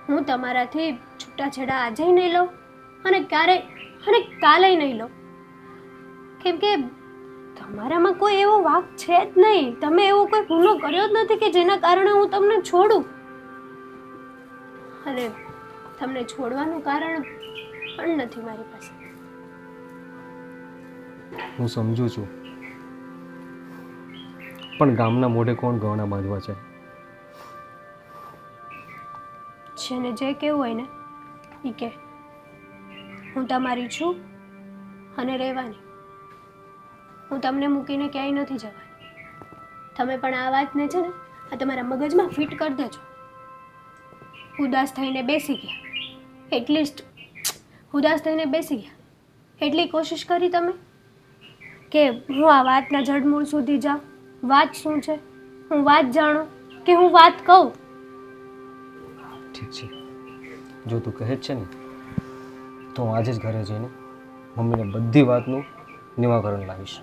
હું તમારાથી છૂટાછેડા આજે નહીં લઉં અને કાલે નહીં લઉં. કેમ કે તમારામાં કોઈ એવો વાંક છે જ નહીં. તમે એવો કોઈ ગુનો કર્યો જ નથી કે જેના કારણે હું તમને છોડું. અને તમને છોડવાનું કારણ પણ નથી મારી પાસે. હું સમજુ છું, પણ ગામના મોઢે કોણ ગહણા બાંધવા છે? જેને જે કહેવું હોય ને એ કે. હું તમારી છું અને રહેવાની. હું તમને મૂકીને ક્યાંય નથી જવાની. તમે પણ આ વાતને છે ને આ તમારા મગજમાં ફિટ કરી દેજો. ઉદાસ થઈને બેસી ગયા, એટલીસ્ટ ઉદાસ થઈને બેસી ગયા એટલી કોશિશ કરી તમે કે હું આ વાતના જડમૂળ સુધી જાઉં. વાત શું છે હું વાત જાણું કે હું વાત કહું. ઠીક છે, જો તું કહે જ છે ને તો હું આજે જ ઘરે જઈને મમ્મીને બધી વાતનું નિવારણ લાવીશ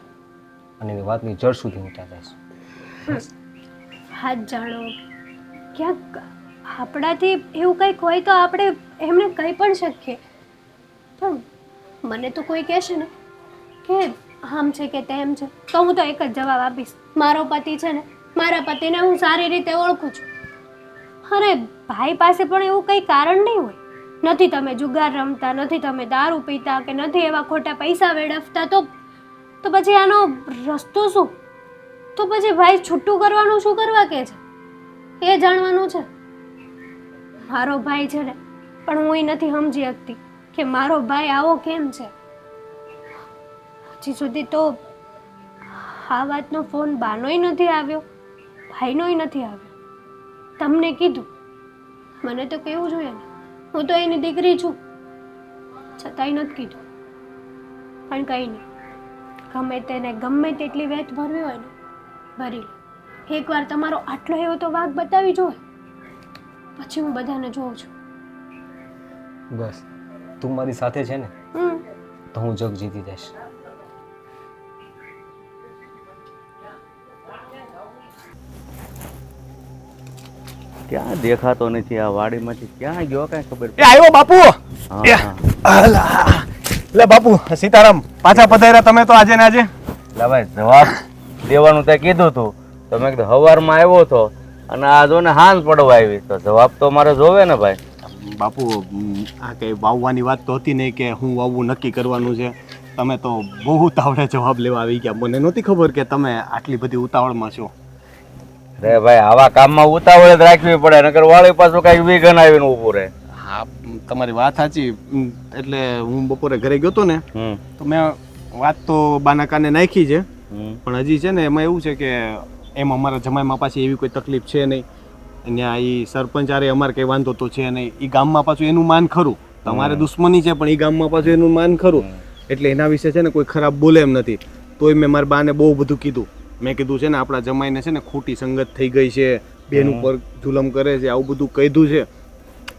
અને એની વાતની જડ સુધી ઊંચા જઈશ. હાથ જાણો, ક્યાંક આપણાથી એવું કંઈક હોય તો આપણે એમને કહી પણ શકીએ. પણ મને તો કોઈ કહેશે ને કે આમ છે કે તેમ છે તો હું તો એક જ જવાબ આપીશ, મારો પતિ છે ને, મારા પતિને હું સારી રીતે ઓળખું છું. અરે ભાઈ પાસે પણ એવું કંઈ કારણ નહીં હોય. નથી તમે જુગાર રમતા, નથી તમે દારૂ પીતા કે નથી એવા ખોટા પૈસા વેડફતા, તો પછી આનો રસ્તો શું? તો પછી ભાઈ છૂટું કરવાનું શું કરવા કહે છે એ જાણવાનું છે. મારો ભાઈ છે ને, પણ હું એ નથી સમજી શકતી કે મારો ભાઈ આવો કેમ છે. હજી સુધી તો આ વાતનો ફોન બાનોય નથી આવ્યો, ભાઈનોય નથી આવ્યો. તમને કીધું, મને તો કહેવું જોઈએ ને, હું તો એની દીકરી છું, છતાંય નથી કીધું. પણ કંઈ નહીં, ગમે તેને ગમે તેટલી વેઠ ભરવી હોય ને ભરી લો. એકવાર તમારો આટલો એવો તો વાંક બતાવી જોઈએ, પછી હું બધાને જોઉં છું. બસ તું મારી સાથે છે ને હમ તો હું જગ જીતી જઈશ. ક્યાં દેખાતો નથી આ વાડીમાંથી, ક્યાં ગયો કાંઈ ખબર એ આવ્યો બાપુ. હા, એ, હા. અલા. લે બાપુ સીતારામ, પાછા પધાર્યા તમે તો આજે ને આજે. લા ભાઈ જવાબ દેવાનું તે કીધું તું તો મેં કીધું સવારમાં આવ્યો હતો અને આ જો ને હાંજ પડવા આવી તો જવાબ તો મારે જોવે ને ભાઈ. બાપુ આ કઈ વાવવાની વાત તો હતી નહીં કે હું વાવવું નક્કી કરવાનું છે. તમે તો બહુ ઉતાવળે જવાબ લેવા આવી ગયા. મને નહોતી ખબર કે તમે આટલી બધી ઉતાવળમાં છો. રે ભાઈ આવા કામમાં ઉતાવળ જ રાખવી પડે નકર વાળી પાછું કઈ વિઘન આવીને ઊભું રહે. હા તમારી વાત સાચી. એટલે હું બપોરે ઘરે ગયો તો ને હમ તો મેં વાત તો બાના કાને નાખી છે, હમ પણ હજી છે ને એમાં એવું છે કે એમ અમારા જમાઈમાં પાછી એવી કોઈ તકલીફ છે નહીં. અહીંયા એ સરપંચ આરે અમારે કંઈ વાંધો તો છે નહીં. એ ગામમાં પાછું એનું માન ખરું. તમારે દુશ્મની છે પણ એ ગામમાં પાછું એનું માન ખરું. એટલે એના વિશે છે ને કોઈ ખરાબ બોલે એમ નથી. તોય મેં મારા બાને બહુ બધું કીધું. મેં કીધું છે ને આપણા જમાઈને છે ને ખોટી સંગત થઈ ગઈ છે, બેન ઉપર જુલમ કરે છે, આવું બધું કીધું છે.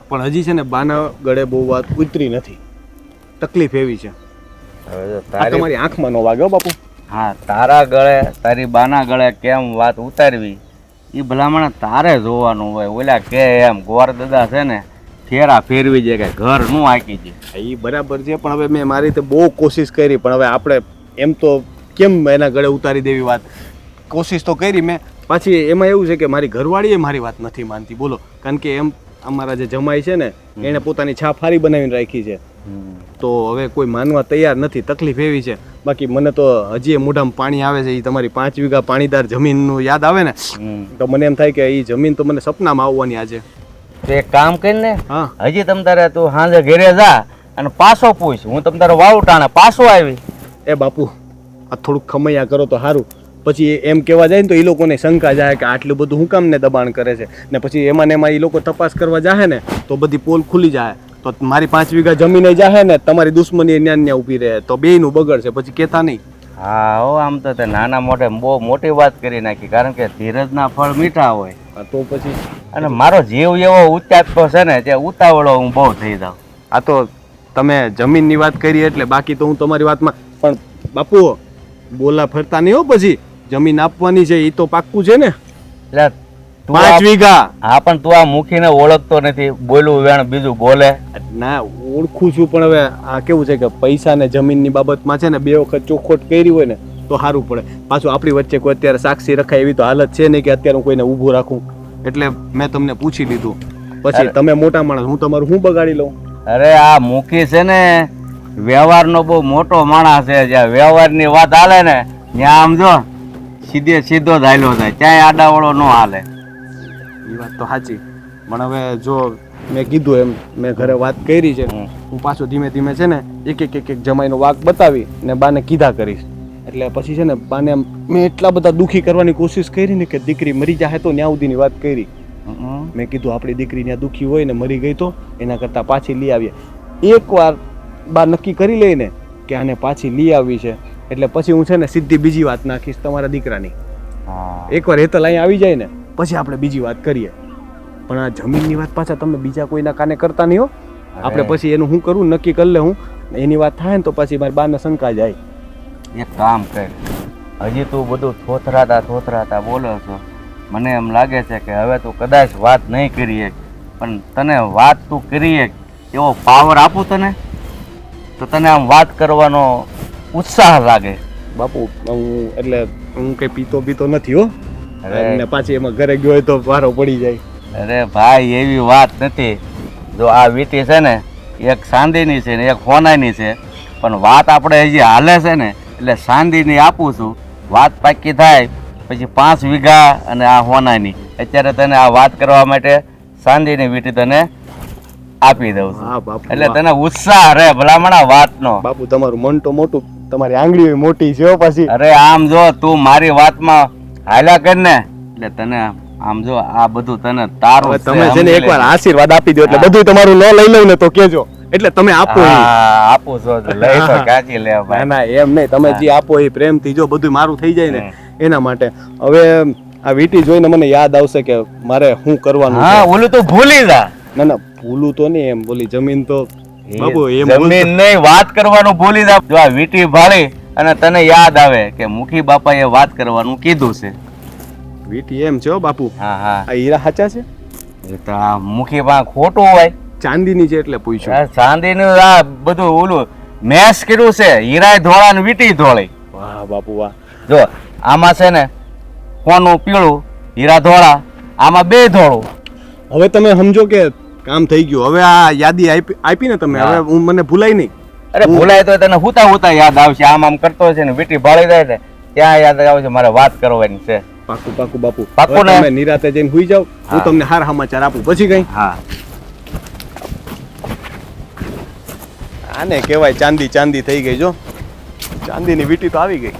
પણ હજી છે ને બાના ગળે બહુ વાત ઉતરી નથી. તકલીફ એવી છે. હવે જો આ તારી તમારી આંખમાં નો વાગ્યો બાપુ. હા તારા ગળે તારી બાના ગળે કેમ વાત ઉતારવી એ ભલામણ તારે જોવાનું હોય. ઓલા કે એમ ગોર દાદા છે ને ફેરા ફેરવી જાય કે ઘર નું આંકી જાય. એ બરાબર છે પણ હવે મેં મારી રીતે બહુ કોશિશ કરી પણ હવે આપણે એમ તો કેમ એના ગળે ઉતારી દેવી વાત. કોશિશ તો કરી મેં. પાછી એમાં એવું છે કે મારી ઘરવાળીએ મારી વાત નથી માનતી. બોલો, કારણ કે એમ અમારા જે જમાઈ છે ને એણે પોતાની છાપ હારી બનાવીને રાખી છે. તો હવે કોઈ માનવા તૈયાર નથી. તકલીફ એવી છે. બાકી મને તો હજી મોઢામાં પાણી આવે છે. એ તમારી 5 વીઘા પાણીદાર જમીનનું યાદ આવે ને તો મને એમ થાય કે એ જમીન તો મને સપનામાં આવવાની આજે. તો એક કામ કરીને હા હજી તમ તારે તું સાંજે ઘેરે જા અને પાછો પૂછ. હું તમ તારે વાવટાણે પાછો આવી. એ બાપુ આ થોડુંક ખમૈયા કરો તો સારું. પછી એમ કહેવા જાય ને તો એ લોકોને શંકા જાય કે આટલું બધું હું કામ ને દબાણ કરે છે. ને પછી એમાં ને એમાં એ લોકો તપાસ કરવા જાય ને તો બધી પોલ ખુલી જાય. તો મારી 5 વીઘા જમીને જાય ને તમારી દુશ્મની ન્યા ન્યા ઊભી રહે તો બેયનું બગડ છે. પછી કહેતા નહીં. હા હો આમ તો તે નાના મોઢે બહુ મોટી વાત કરી નાખી કારણ કે ધીરજના ફળ મીઠા હોય. તો પછી અને મારો જીવ એવો ઉત્યાગતો છે ને તે ઉતાવળો હું બહુ થઈ જાઉં. આ તો તમે જમીનની વાત કરી એટલે બાકી તો હું તમારી વાતમાં પણ બાપુ બોલા ફરતા નહીં હો. પછી જમીન આપવાની છે એ તો પાક્કું છે ને. એટલે તું 5 વીઘા. હા પણ તું આ મુખીને ઓળખતો નથી. બોલું વેણ બીજું બોલે. ના ઓળખું છું પણ હવે આ કેવું છે કે પૈસા ને જમીનની બાબતમાં છે ને 2 વખત ચોખવટ કરી હોય ને તો સારું પડે. પાછું આપણી વચ્ચે કોઈ અત્યારે સાક્ષી રખાય એવી તો હાલત છે નહીં કે અત્યારે હું કોઈને ઊભું રાખું. એટલે મેં તમને પૂછી લીધું. પછી તમે મોટા માણસ, હું તમારું શું બગાડી લઉં? અરે આ મુખી છે ને વ્યવહારનો બહુ મોટો માણસ છે. જ્યાં વ્યવહારની વાત હાલે ને ત્યાં આમ જો સીધો જ હાલ્યો જાય. ક્યાંય આડાવાળો ન હાલે. એ વાત તો સાચી. પણ હવે જો મેં કીધું એમ મેં ઘરે વાત કરી છે. હું પાછો ધીમે ધીમે છે ને એક જમાઈનો વાક બતાવી ને બાને કીધા કરીશ. એટલે પછી છે ને બાને મેં એટલા બધા દુઃખી કરવાની કોશિશ કરી ને કે દીકરી મરી જાય તો ન્યા સુધીની વાત કરી. મેં કીધું આપણી દીકરી ત્યાં દુઃખી હોય ને મરી ગઈ તો એના કરતાં પાછી લઈ આવીએ. એકવાર બા નક્કી કરી લઈને કે આને પાછી લઈ આવી છે એટલે પછી હું છે ને સીધી બીજી વાત નાખીશ તમારા દીકરાની. એકવાર હેતલ અહીંયા આવી જાય ને પછી આપણે બીજી વાત કરીએ. પણ આ જમીનની વાત પાછા તમે બીજા કોઈના કાને કરતા નહીં હો. આપણે પછી એનું શું કરવું નક્કી કરી લે. હું એની વાત થાય ને તો પછી મારી બાને શંકા જાય. એક કામ કર, હજી તું બધું થોથરાતા બોલો છો. મને એમ લાગે છે કે હવે તું કદાચ વાત નહીં કરીએ પણ તને વાત તું કરીએ એવો પાવર આપું તને તો તને આમ વાત કરવાનો ઉત્સાહ લાગે. બાપુ હું એટલે હું કઈ પીતો નથી હો. અરે. અને પાછી એમાં ઘરે ગયો હોય તો વારો પડી જાય. અરે ભાઈ એવી વાત નથી. જો આ વીટી છે ને એક ચાંદીની છે ને એક સોનાની છે પણ વાત આપણે હજી હાલે છે ને એટલે ચાંદીની આપું છું. વાત પાકી થાય પછી 5 વીઘા અને આ સોનાની. અત્યારે તને આ વાત કરવા માટે ચાંદીની વીટી તને આપી દઉં છું. હા બાપુ એટલે તને ઉત્સાહ રહે ભલામણા વાતનો. બાપુ તમારું મન તો મોટું, તમારી આંગળી મોટી છે હો પાછી. અરે આમ જો તું મારી વાતમાં હાલ્યા કર ને એટલે તને આમ જો આ બધું તને તારું હવે તમે છે ને એકવાર આશીર્વાદ આપી દો એટલે બધું તમારું ન લઈ લઉં ને તો કેજો. એટલે તમે આપો એ. આપું છો તો લઈ તો કાચી લે ના ભાઈ. ના એમ નહીં, તમે જે આપો એ પ્રેમથી જો બધું મારું થઈ જાય ને એના માટે. હવે આ વીટી જોઈને મને યાદ આવશે કે મારે શું કરવાનું હા છે. ઓલું તો ભૂલી જા. ના ના ભૂલું તો નહીં એમ બોલી જમીન તો બાપુ, એમ જમીન નહીં, વાત કરવાનું ભૂલી જા. જો આ વીટી ભાળી અને તને યાદ આવે કે મુખી બાપાએ વાત કરવાનું કીધું છે. વીટી એમ છે હો બાપુ. હા હા, આ હીરા સાચા છે? એ તો આ મુખી બા ખોટું હોય. ચાંદીની છે એટલે પૂછ્યું. આ ચાંદીનું આ બધું ઓલું મેસ કર્યું છે, હીરાય ધોળા ને વીટી ધોળી. વાહ બાપુ વાહ. જો આમાં છે ને કોનું પીળું, હીરા ધોળા, આમાં બે ધોળું. હવે તમે સમજો કે કામ થઈ ગયું. હવે આ યાદી આપી ને તમે, હા. હવે મને ભૂલાય નહીં. અરે ભૂલાય તો તને હુતા હુતા યાદ આવશે. આમ આમ કરતો છે ને વીટી ભાળી જાય છે ત્યાં યાદ આવશે મારે વાત કરવાની છે. પાકું પાકું બાપુ. પાકું હવે ને? તમે નિરાતે જઈને સુઈ જાઓ. હું હા. તમને હાર સમાચાર આપું પછી કઈ. હા, આને કહેવાય ચાંદી ચાંદી થઈ ગઈ. જો ચાંદીની વીટી તો આવી ગઈ.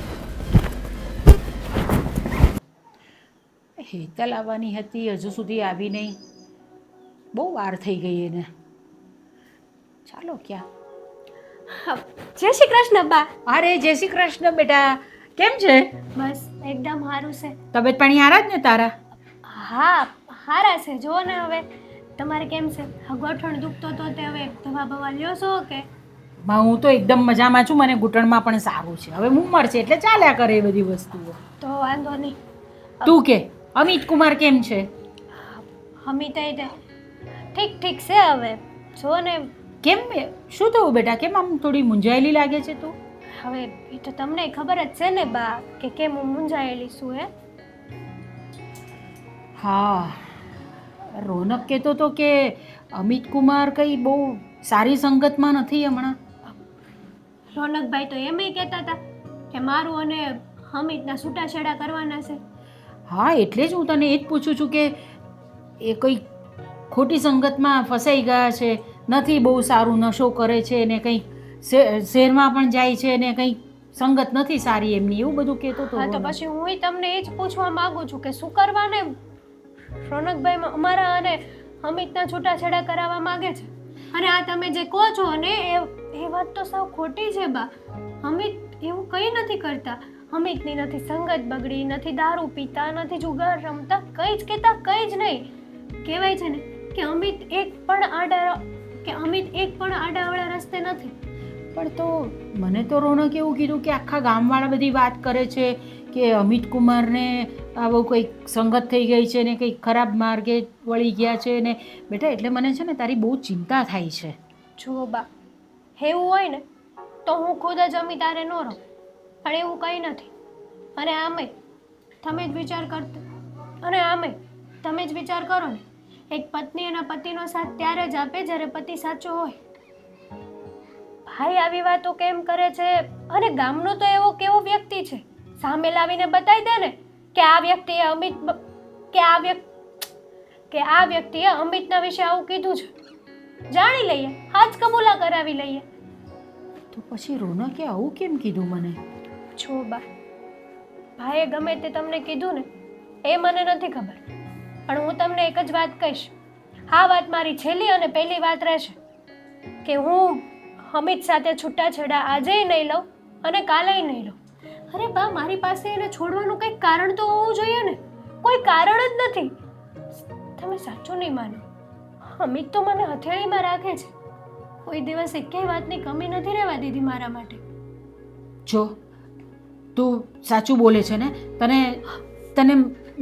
હેતલ આવવાની હતી, હજુ સુધી આવી નહીં. બહુ વાર થઈ ગઈ એને. ચાલો ક્યાં. જય શ્રી કૃષ્ણ બા. અરે જય શ્રી કૃષ્ણ બેટા, કેમ છે? બસ એકદમ સારું છે. તબિયત પાણી હારા જ ને તારા? હા હારા છે. જુઓ ને હવે તમારે કેમ છે? ગોઠણ દુખતો તો તે હવે દવા બવા લ્યો છો કે? હું તો એકદમ મજામાં છું, મને ઘૂંટણમાં પણ સારું છે. હવે ઉંમર છે એટલે ચાલ્યા કરે એ બધી વસ્તુઓ. તો વાંધો નહીં. તું કે અમિત કુમાર કેમ છે? અમિત ઠીક ઠીક છે હવે. જો ને કેમ શું થયું બેટા? કેમ આમ થોડી મૂંઝાયેલી લાગે છે તું? હવે એ તો તમને ખબર જ છે ને બા કે કેમ હું મૂંઝાયેલી છું. હા, રોનક કહેતો હતો કે અમિત કુમાર કંઈ બહુ સારી સંગતમાં નથી હમણાં. રોનકભાઈ તો એમય કહેતા હતા કે મારું અને અમિતના છૂટાછેડા કરવાના છે. હા, એટલે જ હું તને એ જ પૂછું છું કે એ કંઈ ખોટી સંગતમાં ફસાઈ ગયા છે, નથી બહુ સારું, નશો કરે છે ને કંઈક શહેરમાં પણ જાય છે ને કંઈક સંગત નથી સારી એમની, એવું બધું કહેતો હતો. હા તો પછી હું તમને એ જ પૂછવા માંગુ છું કે શું કરવાને રોનકભાઈ અમારા અને અમિતના છૂટાછેડા કરાવવા માંગે છે. અને આ તમે જે કહો છો ને એ વાત તો સાવ ખોટી છે બા. અમિત એવું કંઈ નથી કરતા. અમિતની નથી સંગત બગડી, નથી દારૂ પીતા, નથી જુગાર રમતા, કંઈ જ કહેતા, કંઈ જ નહીં. કહેવાય છે ને કે અમિત એક પણ આડાવાળા રસ્તે નથી. પણ તો મને તો રોનક એવું કીધું કે આખા ગામવાળા બધી વાત કરે છે કે અમિત કુમારને આવો કંઈક સંગત થઈ ગઈ છે ને કંઈક ખરાબ માર્ગે વળી ગયા છે ને. બેટા એટલે મને છે ને તારી બહુ ચિંતા થાય છે. જુઓ બા, એવું હોય ને તો હું ખુદ જ અમિત હારે ન રહું, પણ એવું કંઈ નથી. અને આમે તમે જ વિચાર કરતા, અને આમે તમે જ વિચાર કરો ને, એક પત્ની એના પતિનો સાથ ત્યારે જ આપે જ્યારે પતિ સાચો હોય. ભાઈ આવી વાતો કેમ કરે છે? અને ગામનો તો એવો કેવો વ્યક્તિ છે, સામે લાવીને બતાવી દે ને કે આ વ્યક્તિએ અમિતના વિશે આવું કીધું છે. જાણી લઈએ, આજ કબૂલા કરાવી લઈએ. તો પછી રોનકે આવું કેમ કીધું મને? છો બા, ભાઈએ ગમે તે તમને કીધું ને એ મને નથી ખબર, પણ હું તમને એક જ વાત કહીશ. આ વાત મારી છેલ્લી અને પહેલી વાત રહેશે કે હું અમિત સાથે છૂટાછેડા આજે નહીં લઉં અને કાલે નહીં લઉં. અરે બા, મારી પાસે એને છોડવાનું કંઈક કારણ તો હોવું જોઈએ ને. કોઈ કારણ જ નથી. તમે સાચું નહીં માનો, અમિત તો મને હથેળીમાં રાખે છે. કોઈ દિવસ એકેય વાતની કમી નથી રહેવા દીધી મારા માટે. જો તું સાચું બોલે છે ને, તને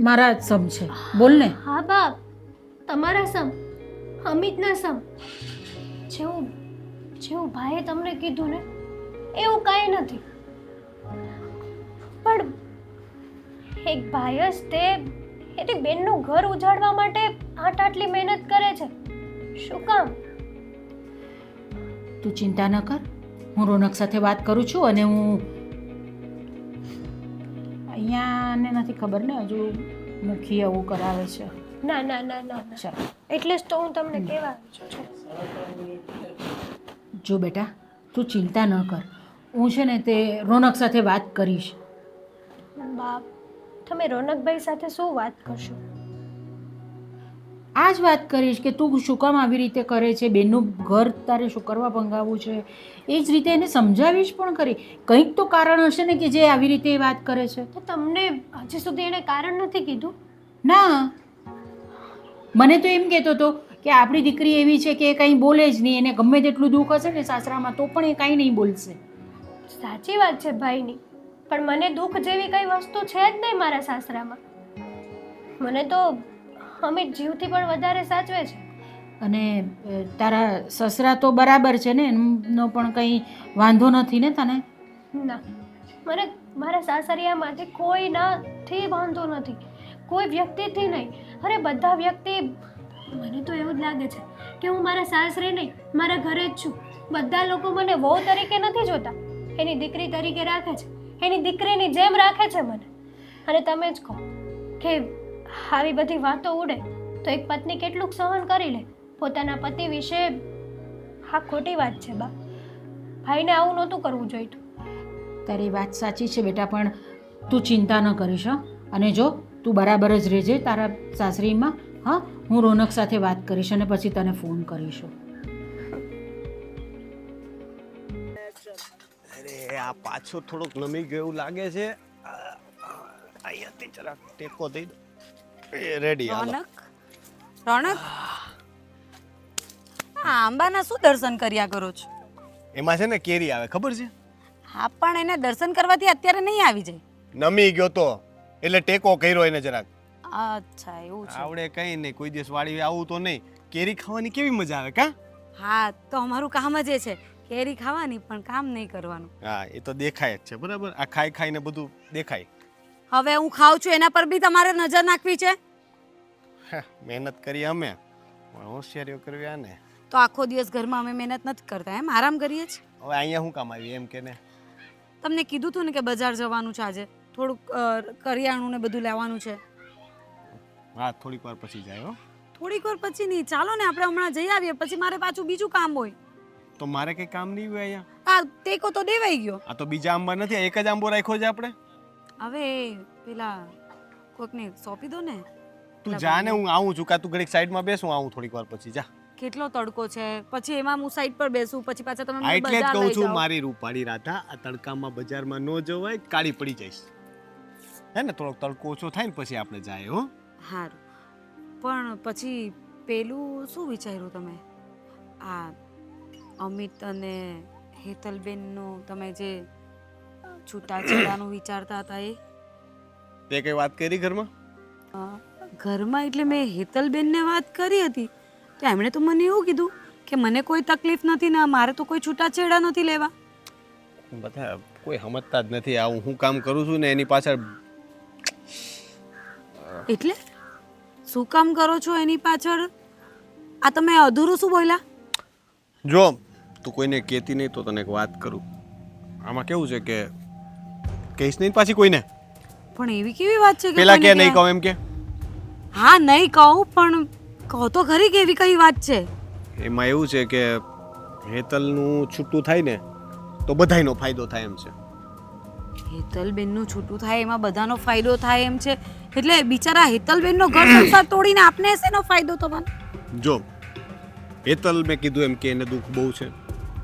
મારા સમ છે, બોલ ને. હા બાપ, તમારા સમ, અમિતના સમ. જેવું ભાઈએ તમને કીધું ને એવું કાંઈ નથી. પણ એક ભાઈ જ તે એની બેનનું ઘર ઉજાડવા માટે આટલી મહેનત કરે છે. શું કામ? તું ચિંતા ન કર, હું રોનક સાથે વાત કરું છું અને હું અહીંયા ને નથી ખબર ને હજુ મુખી આવું કરાવે છે. ના ના ના ના, ચાલ એટલે જ તો હું તમને કહેવા છું. જો બેટા તું ચિંતા ન કર, હું છે ને તે રોનક સાથે વાત કરીશ. બાપ, તમે રોનકભાઈ સાથે શું વાત કરશો? આ જ વાત કરીશ કે તું શું કામ આવી રીતે કરે છે, બેનનું ઘર તારે શું કરવા ભંગાવવું છે. એ જ રીતે એને સમજાવીશ પણ કરી. કંઈક તો કારણ હશે ને કે જે આવી રીતે એ વાત કરે છે. તો તમને હજી સુધી એણે કારણ નથી કીધું? ના, મને તો એમ કહેતો હતો કે આપણી દીકરી એવી છે કે એ કંઈ બોલે જ નહીં, એને ગમે તેટલું દુઃખ હશે ને સાસરામાં તો પણ એ કાંઈ નહીં બોલશે. સાચી વાત છે ભાઈની, પણ મને દુઃખ જેવી કઈ વસ્તુ છે જ નહીં મારા સાસરામાં. મને તો અમિત જીવથી પણ વધારે સાચવે છે. અને તારા સસરા તો બરાબર છે ને, એમનો પણ કંઈ વાંધો નથી ને તને? ના, મને મારા સાસરિયામાંથી કોઈનાથી વાંધો નથી, કોઈ વ્યક્તિથી નહીં. અરે બધા વ્યક્તિ, મને તો એવું જ લાગે છે કે હું મારા સાસરે નહીં મારા ઘરે જ છું. બધા લોકો મને વહુ તરીકે નથી જોતા, એની દીકરી તરીકે રાખે છે, એની દીકરીની જેમ રાખે છે મને. અને તમે જ કહો કે આવી બધી વાતો ઉડે તો એક પત્ની કેટલું સહન કરી લે પોતાના પતિ વિશે. હા, ખોટી વાત છે બા, ભાઈને આવું નહોતું કરવું જોઈતું. તારી વાત સાચી છે બેટા, પણ તું ચિંતા ન કરીશ. હં? અને જો તું બરાબર જ રહેજે તારા સાસરીમાં. હા, હું રોનક સાથે વાત કરીશ અને પછી તને ફોન કરીશું. અરે આ પાછું થોડુંક નમી ગયું લાગે છે. અહીંયાથી જરાક ટેકો દઈ દો. રેડી હાલો. રોનક, આ આંબાના શું દર્શન કર્યા કરો છો? એમાં છે ને કેરી આવે, ખબર છે? હા, પણ એને દર્શન કરવાથી અત્યારે નહીં આવી જાય. નમી ગયો તો એટલે ટેકો કર્યો એને જરાક. અચ્છા, એવું છે. આવડે કઈ નહીં, કોઈ દિવસ વાડી આવું તો નહીં. કેરી ખાવાની કેવી મજા આવે કા? હા, તો અમારું કામ જ એ છે, કેરી ખાવાની પણ કામ નહીં કરવાનું. હા, એ તો દેખાય જ છે બરાબર. આ ખાઈ ખાઈને બધું દેખાય. હવે હું ખાઉં છું એના પર બી તમારે નજર નાખવી છે? મહેનત કરી અમે, પણ હોશિયારીઓ કરવી આને. તો આખો દિવસ ઘરમાં અમે મહેનત નથી કરતા, એમ આરામ કરીએ છીએ. હવે અહીંયા શું કામ આવી એમ કે ને? તમને કીધું હતું ને કે બજાર જવાનું છે આજે, થોડુંક કરિયાણું ને બધું લેવાનું છે. હા, થોડીક વાર પછી જાય હો. થોડીક વાર પછી નહીં, ચાલો ને આપણે હમણાં જઈ આવીએ, પછી મારે પાછું બીજું કામ હોય. તો મારે કઈ કામ નહીં હોય અહીંયા. આ ટેકો તો દેવાઈ ગયો. આ તો બીજા આંબા નથી, આ એક જ આંબો રાખ્યો છે આપણે. હવે પેલા કોઈકને સોંપી દો ને. તું જા ને, હું આવું છું. કા તું ઘડીક સાઈડમાં બેસ, હું આવું થોડીક વાર પછી. જા. કેટલો તડકો છે, પછી એમાં હું સાઈડ પર બેસું, પછી પાછા તમે આ મને એટલે જ બજાર કહું લઈ છું, જાઓ. મારી રૂપાળી રાધા, આ તડકામાં બજારમાં ન જવાય, કાળી પડી જઈશ. હે ને, થોડોક તડકો ઓછો થાય ને પછી આપણે જાય હો. સારું, પણ પછી પેલું શું વિચાર્યું તમે? આ અમિત અને હેતલબેનનું તમે જે છૂટાછેડાનું વિચારતા હતા એ તે કઈ વાત કરી ઘરમાં? ઘરમાં એટલે મેં હેતલબેનને વાત કરી હતી તો એમણે તો મને એવું કીધું કે મને કોઈ તકલીફ નથી ને મારે તો કોઈ છૂટાછેડા નથી લેવા. બધા કોઈ સમજતા જ નથી. આવું હું કામ કરું છું ને એની પાછળ. એટલે શું કામ કરો છો એની પાછળ? આ તમે અધૂરું શું બોલ્યા? જો તું કોઈને કહેતી નહીં તો તને એક વાત કરું. આમાં કેવું છે કે કહીશ નહીં પાછી કોઈને. પણ એવી કેવી વાત છે કે પેલા કે કોઈને નહીં કહું એમ કે? હા, નહીં કહું, પણ કહો તો ખરી કે એવી કઈ વાત છે? એમાં એવું છે કે હેતલનું છૂટું થાય ને તો બધાયનો ફાયદો થાય એમ છે. હેતલબેનનું છૂટું થાય એમાં બધાનો ફાયદો થાય એમ છે? એટલે બિચારા હેતલબેનનો ઘર સંસાર તોડીને આપને શેનો ફાયદો થવાનો? જો હેતલ મેં કીધું એમ કે એને દુઃખ બહુ છે.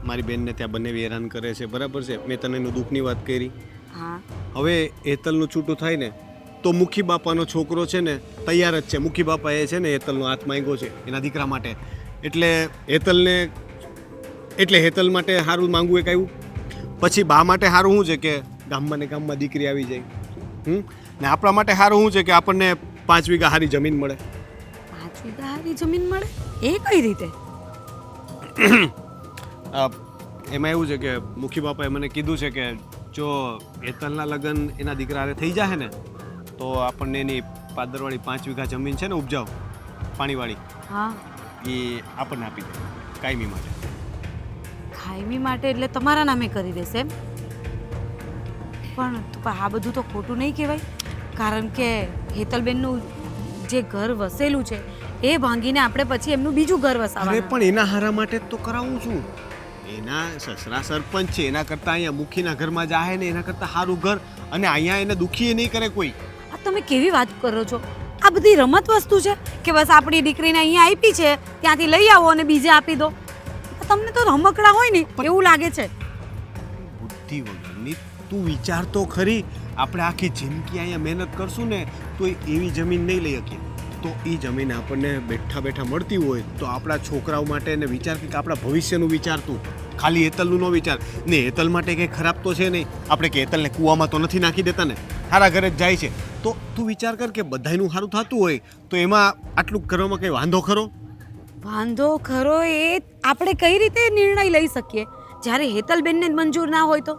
મારી બેનને ત્યાં બંને હેરાન કરે છે, બરાબર છે. મેં તને એનું દુઃખની વાત કરી. હા, હવે હેતલનું છૂટું થાય ને તો મુખી બાપાનો છોકરો છે ને તૈયાર જ છે. મુખી બાપાએ છે ને હેતલનો હાથ માંગ્યો છે એના દીકરા માટે. એટલે હેતલ માટે સારું માંગવું એક આવ્યું. પછી બા માટે સારું શું છે કે ગામમાં ને ગામમાં દીકરી આવી જાય. ને આપણા માટે સારું શું છે કે આપણને 5 વીઘા સારી જમીન મળે. 5 વીઘા હારી જમીન મળે? એ કઈ રીતે? એમાં એવું છે કે મુખી બાપાએ મને કીધું છે કે જો હેતલના લગ્ન એના દીકરા હારે થઈ જાય ને તો આપણને એની પાદરવાળી 5 વીઘા જમીન છે ને ઉપજાવ પાણીવાળી, હા, એ આપણને આપી દે કાયમી માટે. કાયમી માટે એટલે તમારા નામે કરી દેશે એમ? પણ આ બધું તો ખોટું નહીં કહેવાય, કારણ કે હેતલબેનનું જે ઘર વસેલું છે એ ભાંગીને આપણે પછી એમનું બીજું ઘર અરે વસાવવાનું. પણ એના હારા માટે જ તો કરાવું છું. એના સસરા સરપંચ છે, એના કરતાં અહીંયા મુખીના ઘરમાં જાહે ને એના કરતાં સારું ઘર, અને અહીંયા એને દુખી નહીં કરે કોઈ. આ તમે કેવી વાત કરો છો? આ બધી રમત વસ્તુ છે કે બસ આપણી દીકરીને અહીંયા આપી છે ત્યાંથી લઈ આવો અને બીજે આપી દો? તમને તો રમકડા હોય ને એવું લાગે છે. બુદ્ધિ વગરની તું વિચાર તો ખરી. આપણે આખી જિંદગી અહીંયા મહેનત કરશું ને તો એવી જમીન નહીં લઈ શકીએ. તો એ જમીન આપણને બેઠા બેઠા મળતી હોય તો આપણા છોકરાઓ માટે એને વિચાર કે આપણા ભવિષ્યનું વિચારતું, ખાલી હેતલનું ન વિચાર ને. હેતલ માટે કંઈ ખરાબ તો છે નહીં, આપણે કે હેતલને કૂવામાં તો નથી નાખી દેતા ને, સારા ઘરે જ જાય છે. તો તું વિચાર કર કે બધાયનું સારું થતું હોય તો એમાં આટલું કરવામાં કંઈ વાંધો ખરો? વાંધો ખરો એ આપણે કઈ રીતે નિર્ણય લઈ શકીએ જ્યારે હેતલબેનને જ મંજૂર ના હોય તો?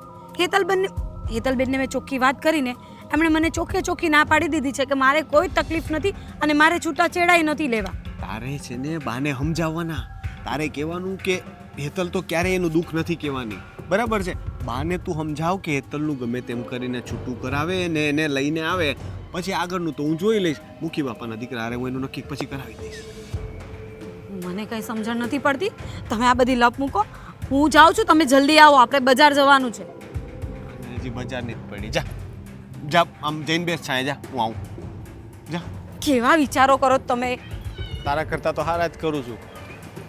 હેતલબેનને મેં ચોખ્ખી વાત કરીને એમણે મને ચોખ્ખી ના પાડી દીધી છે કે મારે કોઈ તકલીફ નથી અને મારે છૂટાછેડાઈ નથી લેવા. તારે છે ને બાને સમજાવવાના, તારે કહેવાનું કે હેતલ તો ક્યારેય એનું દુઃખ નથી કહેવાની, બરાબર છે? બાને તું સમજાવ કે હેતલનું ગમે તેમ કરીને છૂટું કરાવે ને એને લઈને આવે, પછી આગળનું તો હું જોઈ લઈશ. મુખી બાપાના દીકરા હારે હું એનું નક્કી પછી કરાવી દઈશ. મને કઈ સમજણ નથી પડતી. તમે આ બધી લપ મૂકો, હું જાઉં છું, તમે જલ્દી આવો, આપણે બજાર જવાનું છે. અને હજી બજારની જ પડી. જા જા, આમ જઈને બેસ છાંય, જા હું આવું. જા. કેવા વિચારો કરો છો તમે? તારા કરતાં તો હારા જ કરું છું.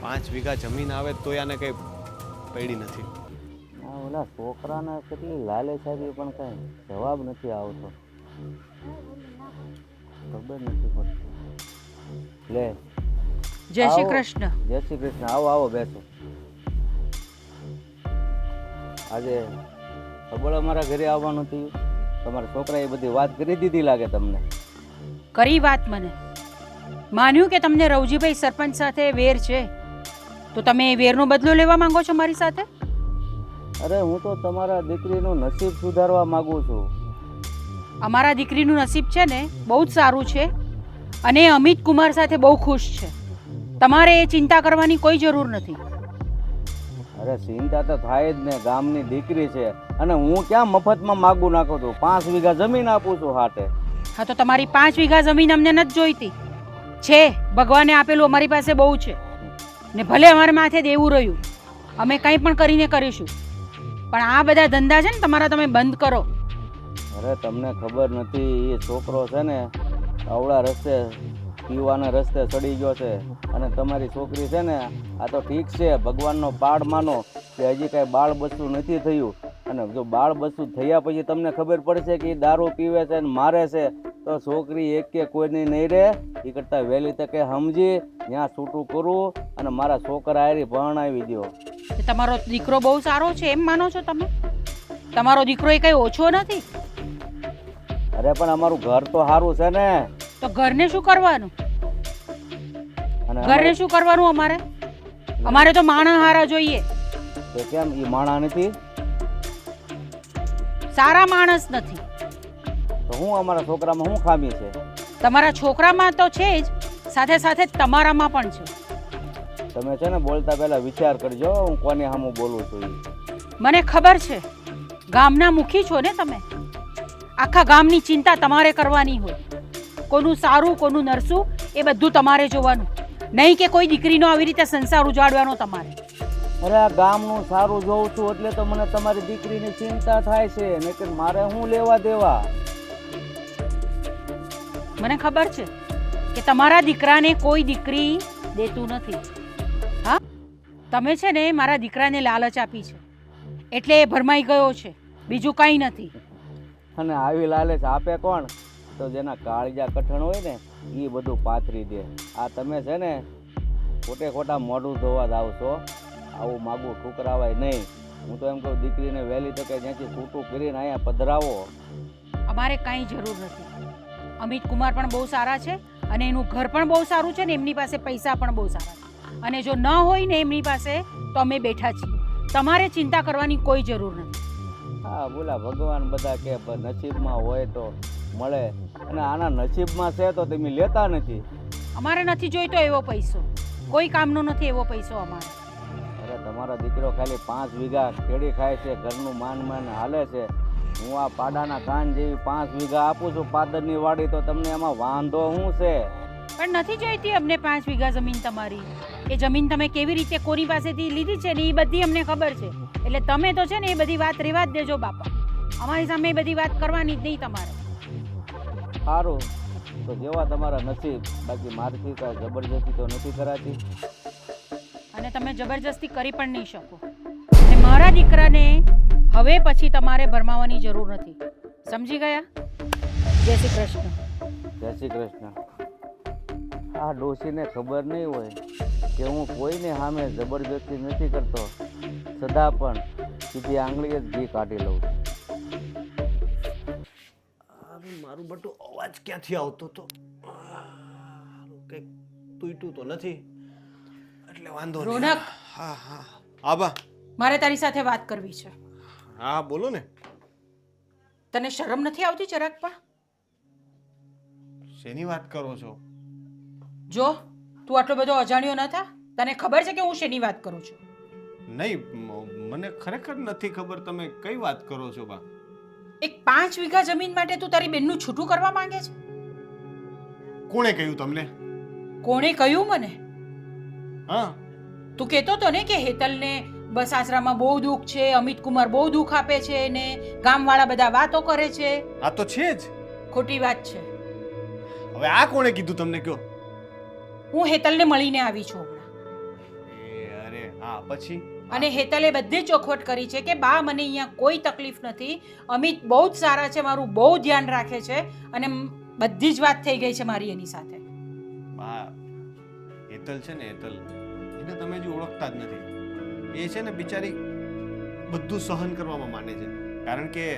5 વીઘા જમીન આવે તો આને કંઈ પડી નથી. આ ઓલા છોકરાને કેટલી લાલચ આવી પણ કાંઈ જવાબ નથી આવતો, ખબર નથી પડતી. લે જય શ્રી આવો. કૃષ્ણ. જય શ્રી કૃષ્ણ. આવો આવો, બેસો. આજે ખબર અમારા ઘરે આવવાનું થયું? તમારા છોકરાએ બધી વાત કરી દીધી લાગે તમને? કરી વાત મને. માન્યું કે તમને રવજીભાઈ સરપંચ સાથે વેર છે, તો તમે એ વેરનો બદલો લેવા માંગો છો મારી સાથે? અરે હું તો તમારા દીકરીનું નસીબ સુધારવા માંગુ છું. અમારા દીકરીનું નસીબ છે ને બહુ જ સારું છે અને એ અમિત કુમાર સાથે બહુ ખુશ છે. તમારે એ ચિંતા કરવાની કોઈ જરૂર નથી. અરે ચિંતા તો થાય જ ને, ગામની દીકરી છે અને હું ક્યાં મફતમાં માગું નાખું છું? 5 વીઘા જમીન આપું છું હાટે. હા, તો તમારી 5 વીઘા જમીન અમને નથી જોઈતી. છે, ભગવાને આપેલું અમારી પાસે બહુ છે ને, ભલે અમારા માથે દેવું રહ્યું, અમે કંઈ પણ કરીને કરીશું, પણ આ બધા ધંધા છે ને તમારા, તમે બંધ કરો. અરે તમને ખબર નથી, એ છોકરો છે ને આવડા રસ્તે પીવાના રસ્તે ચડી ગયો છે અને તમારી છોકરી છે ને, આ તો ઠીક છે, ભગવાનનો પાડ માનો કે હજી કાંઈ બાળ બચ્ચું નથી થયું, અને જો બાળ બચ્ચું થયા પછી તમને ખબર પડશે કે એ દારૂ પીવે છે અને મારે છે, તો છોકરી એક કે કોઈની નહીં રહે. એ કરતાં વહેલી તકે સમજી ત્યાં છૂટું કરવું અને મારા છોકરા હારી ભણાવી દો. તમારો દીકરો બહુ સારો છે એમ માનો છો તમે? તમારો દીકરો એ કંઈ ઓછો નથી. અરે પણ અમારું ઘર તો સારું છે ને. તો ઘરને શું કરવાનું? અને ઘરને શું કરવાનું? અમારે તો માણસ હારા જોઈએ. તો કેમ એ માણા નથી? સારા માણસ નથી. તો હું અમારા છોકરામાં શું ખામી છે? તમારા છોકરામાં તો છે જ, સાથે સાથે તમારામાં પણ છે. તમે છે ને બોલતા પહેલા વિચાર કરજો, હું કોની સામું બોલું છું ઈ. મને ખબર છે, ગામના મુખી છો ને તમે. આખા ગામની ચિંતા તમારે કરવાની હોય. કોનું સારું કોનું નરસું એ બધું તમારે જોવાનું, નહીં કે કોઈ દીકરીનો આવી રીતે સંસાર ઉજાડવાનો તમારે. અરે આ ગામનું સારું જોઉં છું એટલે તો મને તમારી દીકરીની ચિંતા થાય છે, નહીંતર મારે શું લેવા દેવા? મને ખબર છે કે તમારા દીકરાને કોઈ દીકરી દેતું નથી. હા, તમે છે ને મારા દીકરાને લાલચ આપી છે એટલે એ ભરમાઈ ગયો છે, બીજું કંઈ નથી. અને આવી લાલચ આપે કોણ? તો જેના કાળજા કઠણ હોય ને એ બધું પાથરી દે. આ તમે છે ને ખોટે ખોટા મોઢું ધોવા જ આવશો. આવું માગું ઠુકરાવાય નહીં. હું તો એમ કહું દીકરીને વહેલી તકે જ્યાંથી છૂટું કરીને અહીંયા પધરાવો. અમારે કાંઈ જરૂર નથી. અમિત કુમાર પણ બહુ સારા છે અને એનું ઘર પણ બહુ સારું છે ને એમની પાસે પૈસા પણ બહુ સારા છે, અને જો ન હોય ને એમની પાસે તો અમે બેઠા છીએ. તમારે ચિંતા કરવાની કોઈ જરૂર નથી. હા, બોલા ભગવાન બધા કે નસીબમાં હોય તો મળે, અને આના નસીબમાં છે તો તમે લેતા નથી. અમારે નથી જોઈતો એવો પૈસો, કોઈ કામનો નથી એવો પૈસો અમારે. અરે તમારો દીકરો ખાલી 5 વીઘા ખેડી ખાય છે, ઘરનું માન માન હાલે છે. હું આ પાડાના કાન જેવી 5 વીઘા આપું છું પાદરની વાડી, તો તમને એમાં વાંધો શું છે? પણ નથી જોઈતી અમને 5 વીઘા જમીન તમારી. એ જમીન તમે કેવી રીતે કોની પાસેથી લીધી છે ને એ બધી અમને ખબર છે. એટલે તમે તો છે ને એ બધી વાત રહેવા જ દેજો બાપા. અમારી સામે એ બધી વાત કરવાની જ નહીં તમારે. સારું, તો જેવા તમારા નસીબ. બાકી મારથી કાંઈ જબરજસ્તી તો નથી કરાતી, અને તમે જબરજસ્તી કરી પણ નહીં શકો. અને મારા દીકરાને હવે પછી તમારે ભરમાવાની જરૂર નથી. સમજી ગયા? જય શ્રી કૃષ્ણ. જય શ્રી કૃષ્ણ. આ ડોશીને ખબર નહીં હોય કે હું કોઈને સામે જબરજસ્તી નથી કરતો, સદા પણ સીધી આંગળીએ જ ઘી કાઢી લઉં છું. મારું બટું અવાજ ક્યાંથી આવતો હતો? કંઈક તૂટ્યું તો નથી એટલે વાંધો નહીં. રોનક, હા હા આબા. મારે તારી સાથે વાત કરવી છે. હા બોલો ને. તને શરમ નથી આવતી જરાક પણ? શેની વાત કરો છો? જો તું આટલો બધો અજાણ્યો ન થા. તને ખબર છે કે હું શેની વાત કરું છું? નહીં, મને ખરેખર નથી ખબર તમે કઈ વાત કરો છો બા. એક 5 વીઘા જમીન માટે તું તારી બેનનું છૂટું કરવા માંગે છે? કોણે કહ્યું તમને? કોણે કહ્યું મને? હા તું કહેતો તો ને કે હેતલને બસ આશરામાં બહુ દુઃખ છે, અમિત કુમાર બહુ દુઃખ આપે છે ને ગામવાળા બધા વાતો કરે છે. આ તો છે જ. ખોટી વાત છે. હવે આ કોણે કીધું તમને કયો? હું હેતલને મળીને આવી છું હમણાં. અરે હા પછી? અને હેતલે બધી ચોખવટ કરી છે કે બા મને અહીંયા કોઈ તકલીફ નથી, અમિત બહુ જ સારા છે, મારું બહુ ધ્યાન રાખે છે અને બધી જ વાત થઈ ગઈ છે મારી એની સાથે. બા હેતલ છે ને, હેતલ એને તમે હજી ઓળખતા જ નથી. એ છે ને બિચારી બધું સહન કરવામાં માને છે, કારણ કે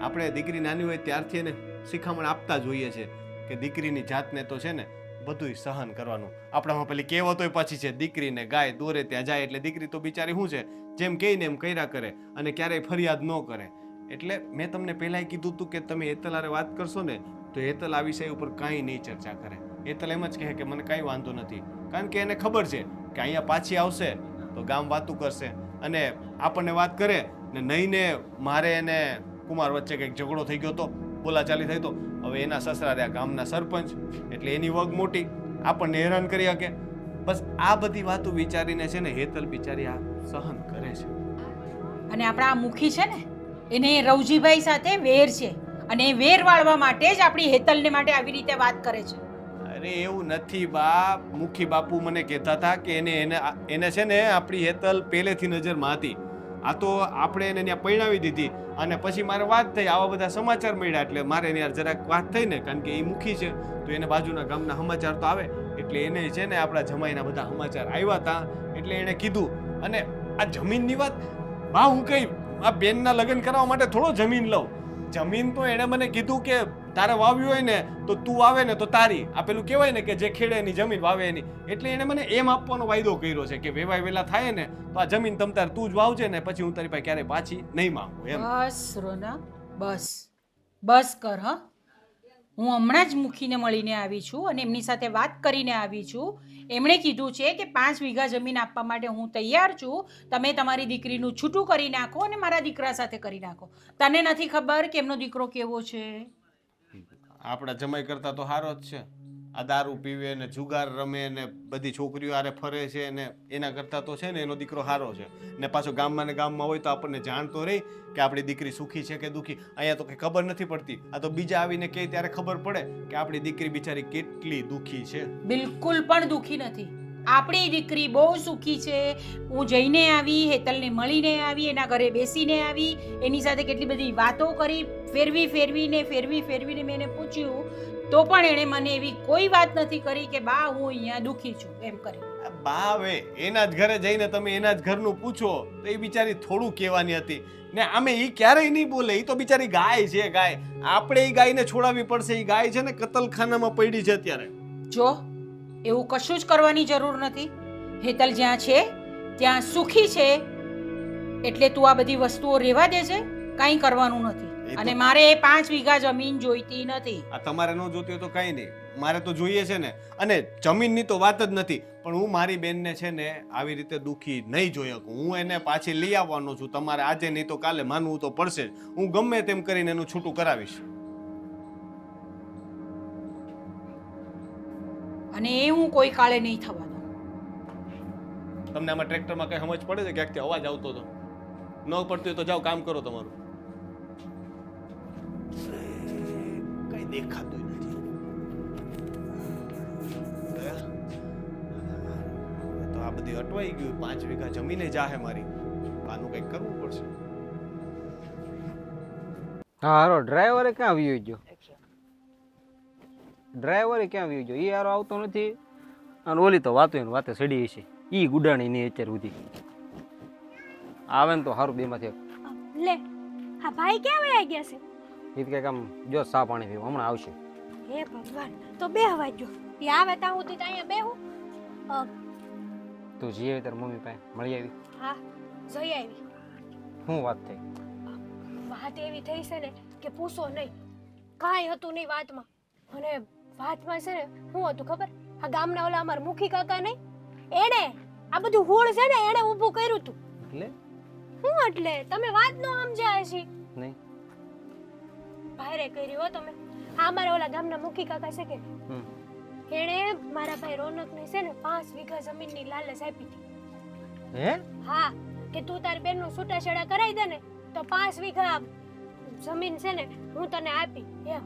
આપણે દીકરી નાની હોય ત્યારથી એને શિખામણ આપતા જોઈએ છે કે દીકરીની જાતને તો છે ને બધું સહન કરવાનું. આપણામાં પેલી કહેવત હોય પાછી છે, દીકરીને ગાય દોરે ત્યાં જાય. એટલે દીકરી તો બિચારી શું છે, જેમ કહીને એમ કર્યા કરે અને ક્યારેય ફરિયાદ ન કરે. એટલે મેં તમને પહેલાંય કીધું હતું કે તમે હેતલ હારે વાત કરશો ને તો હેતલ આ વિષય ઉપર કાંઈ નહીં ચર્ચા કરે. હેતલ એમ જ કહે કે મને કાંઈ વાંધો નથી, કારણ કે એને ખબર છે કે અહીંયા પાછી આવશે તો ગામ વાતું કરશે અને આપણને વાત કરે ને. નહીં ને મારે એને કુમાર વચ્ચે કંઈક ઝઘડો થઈ ગયો તો, બોલાચાલી થઈ તો હવે એના સસરા રહ્યા ગામના સરપંચ, એટલે એની વગ મોટી, આપણને હેરાન કરી શકે. બસ આ બધી વાતો વિચારીને છે ને હેતલ બિચારી આ સહન કરે છે. અને આપણા આ મુખી છે ને, એને રવજીભાઈ સાથે વેર છે અને એ વેર વાળવા માટે જ આપણી હેતલને માટે આવી રીતે વાત કરે છે. અરે એવું નથી બા. મુખી બાપુ મને કહેતા હતા કે એને છે ને આપણી હેતલ પહેલેથી નજરમાં હતી. આ તો આપણે એને ત્યાં પરણાવી દીધી અને પછી મારે વાત થઈ, આવા બધા સમાચાર મળ્યા એટલે મારે એને યાર જરાક વાત થઈ ને, કારણ કે એ મુખી છે તો એને બાજુના ગામના સમાચાર તો આવે. એટલે એને છે ને આપણા જમાઈના બધા સમાચાર આવ્યા હતા એટલે એને કીધું. અને આ જમીનની વાત બા, હું કઈ આ બેનના લગ્ન કરવા માટે થોડો જમીન લઉં. જમીન તો એણે મને કીધું કે તારે વાવ્યું હોય ને તો તું વાવે ને તો તારી. આ પેલું કહેવાય ને કે જે ખેડે એની જમીન વાવે એની. એટલે એને મને એમ આપવાનો વાયદો કર્યો છે કે વેવાય વેલા થાય ને તો આ જમીન તમ તાર તું જ વાવજે ને પછી હું તારી પાસે ક્યારેય પાછી નહીં માંગુ એમ. બસ રોના, બસ કર. હા, હું હમણાં જ મુખીને મળીને આવી છું અને એમની સાથે વાત કરીને આવી છું. એમણે કીધું છે કે 5 વીઘા જમીન આપવા માટે હું તૈયાર છું, તમે તમારી દીકરીનું છૂટું કરી નાખો અને મારા દીકરા સાથે કરી નાખો. તને નથી ખબર કે એમનો દીકરો કેવો છે? આપણા જમાઈ કરતા તો સારો જ છે. આ દારૂ પીવે ને જુગાર રમે ને બધી છોકરીઓ આરે ફરે છે ને એના કરતા તો છે ને એનો દીકરો સારો છે. ને પાછો ગામમાં ને ગામમાં હોય તો આપણને જાણ તો રહી કે આપણી દીકરી સુખી છે કે દુઃખી. અહીંયા તો કંઈ ખબર નથી પડતી. આ તો બીજા આવીને કહે ત્યારે ખબર પડે કે આપણી દીકરી બિચારી કેટલી દુઃખી છે. બિલકુલ પણ દુઃખી નથી. આપણી દીકરી બહુ સુખી છે. હું જઈને આવી, હેતલને મળીને આવી, એના ઘરે બેસીને આવી, એની સાથે કેટલી બધી વાતો કરી, ફેરવીને મેં એને પૂછ્યું તો પણ એણે મને એવી કોઈ વાત નથી કરી કે બા હું અહીંયા દુઃખી છું એમ કરી. બા હવે એના જ ઘરે જઈને તમે એના જ ઘરનું પૂછો તો એ બિચારી થોડું કહેવાની હતી ને. આમે એ ક્યારેય નહીં બોલે. એ તો બિચારી ગાય છે, ગાય. આપણે એ ગાયને છોડાવવી પડશે. એ ગાય છે ને કતલખાનામાં પડી છે અત્યારે. જો એવું કશું જ કરવાની જરૂર નથી. હેતલ જ્યાં છે ત્યાં સુખી છે એટલે તું આ બધી વસ્તુઓ રહેવા દેજે, કાંઈ કરવાનું નથી. અને મારે 5 વીઘા જમીન જોઈતી નથી. આ તમારે ન જોતી હોય તો કાંઈ નહીં, મારે તો જોઈએ છે ને. અને જમીનની તો વાત જ નથી, પણ હું મારી બેનને છે ને આવી રીતે દુઃખી નહીં જોઈ શકું. હું એને પાછી લઈ આવવાનો છું. તમારે આજે નહીં તો કાલે માનવું તો પડશે જ. હું ગમે તેમ કરીને એનું છૂટું કરાવીશ. અને એ હું કોઈ કાળે નહીં થવા દઉં. તમને આમાં ટ્રેક્ટરમાં કઈ સમજ પડે છે? ક્યાંકથી અવાજ આવતો હતો. ન પડતું હોય તો જાઓ કામ કરો તમારું. કઈ દેખાતું નથી. તો આ બધી અટવાઈ ગયું. 5 વીઘા જમીને જાહે મારી. આનું કંઈક કરવું પડશે. હા હારો, ડ્રાઈવરે ક્યાં આવ્યો ગયો? ડ્રાઈવરે ક્યાં આવ્યો ગયો? એ હારો આવતો નથી અને ઓલી તો વાતો એને વાતે સડી છે ઈ ગુડાણી નહીં અત્યાર સુધી આવે ને તો સારું બેમાંથી એક. લે હા ભાઈ ક્યાં વયા ગયા છે? ઈ તો કંઈક આમ જો સા પાણી પીવું હમણાં આવશે. હે ભગવાન, તો બેહવા જો. એ આવે ત્યાં સુધી તો અહીંયા બેહું. તું જઈ આવી તાર મમ્મી પાસે મળી આવી હા, જઈ આવી. શું વાત થઈ? વાત એવી થઈ છે ને કે પૂછો નહીં, કાંઈ હતું નહીં વાતમાં. અને વાતમાં છે ને શું હતું ખબર? આ ગામના ઓલા અમારા મુખી કાકા નહીં, એણે આ બધું હોળ છે ને એણે ઊભું કર્યું હતું. એટલે શું એટલે? તમે વાત ન સમજ્યા હશી. નહીં. ભાઈરે કર્યું હો તમે. હા, અમારા ઓલા ગામના મુખી કાકા છે કે હમ. એણે મારા ભાઈ રોનકને છે ને 5 વીઘા જમીનની લાલચ આપી હતી. હે હા, કે તું તારી બેનનું છૂટાછેડા કરાવી દે ને તો 5 વીઘા જમીન છે ને હું તને આપી એમ.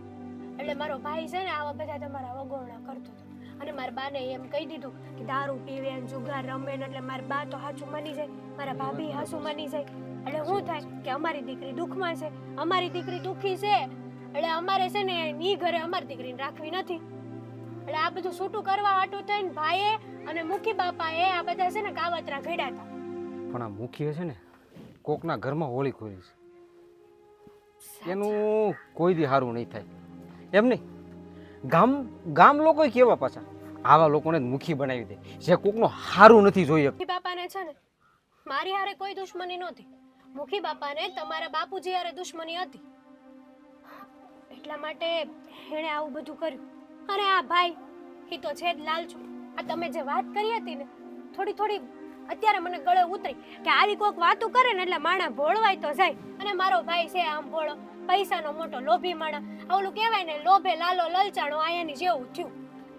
એટલે મારો ભાઈ છે ને આવા બધા તમારા વગોરણા કરતો હતો. અને મારા બાને એમ કહી દીધું કે દારૂ પીવે ને જુગાર રમે ને એટલે મારા બા તો હાચું માની જાય, મારા ભાભી હાચું માની જાય. એટલે શું થાય કે અમારી દીકરી દુઃખમાં છે, અમારી દીકરી દુઃખી છે, એટલે અમારે છે ને ની ઘરે અમારી દીકરીને રાખવી નથી. એટલે આ બધું છૂટું કરવા હાટું થઈને ભાઈએ અને મુખી બાપાએ આ બધા છે ને કાવતરા ઘડ્યા હતા. પણ આ મુખી છે ને કોકના ઘરમાં હોળી ખોલી છે એનું કોઈ દી સારું નહીં થાય એમ નહીં. ગામ લોકો કેવા પાછા આવા લોકોને જ મુખી બનાવી દે જે કોકનો સારું નથી જોઈએ. મુખી બાપાને છે ને મારી હારે કોઈ દુશ્મની નહોતી. મુખી બાપાને તમારા બાપુજી હારે દુશ્મની હતી. એટલા માટે એણે આવું બધું કર્યું. અને આ ભાઈ એ તો છે જ લાલચુ. આ તમે જે વાત કરી હતી ને થોડી અત્યારે મને ગળે ઉતરી કે આવી કોક વાતો કરે ને એટલે માણા ભોળવાય તો જાય. અને મારો ભાઈ છે આમ ભોળો, પૈસાનો મોટો લોભી માણા. ઓલું કહેવાય ને લોભે લાલો લલચાણો આયાની જેવું થયું.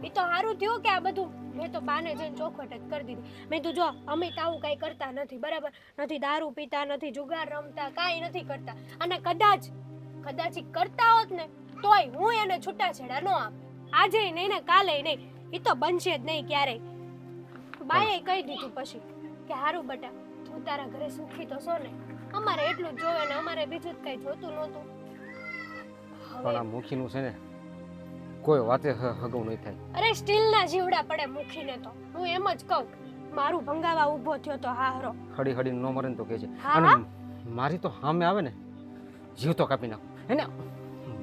એ તો સારું થયું કે આ બધું મેં તો બાને જઈને ચોખવટ જ કરી દીધી. મેં તું જો અમે તો આવું કાંઈ કરતા નથી, બરાબર? નથી દારૂ પીતા, નથી જુગાર રમતા, કાંઈ નથી કરતા. અને કદાચ ઈ કરતા હોત ને તોય હું એને છૂટાછેડા ન આપે. આજે નહીં ને કાલે નહીં. એ તો બનશે જ નહીં ક્યારેય. બાએ કહી દીધું પછી કે હારું બટા તું તારા ઘરે સુખી તો છો ને, અમારે એટલું જ જોવે ને અમારે બીજું જ કઈ જોતું નહોતું. પણ આ મુખીનું છે ને કોઈ વાતે હગવ નહીં થાય. અરે સ્ટીલના જીવડા પડે મુખીને તો. હું એમ જ કહું, મારું ભંગાવા ઊભો થયો તો હારો. હડી ન મરે ને તો કે છે. હા, અને હા. મારી તો સામે આવે ને જીવ તો કાપી નાખું. એને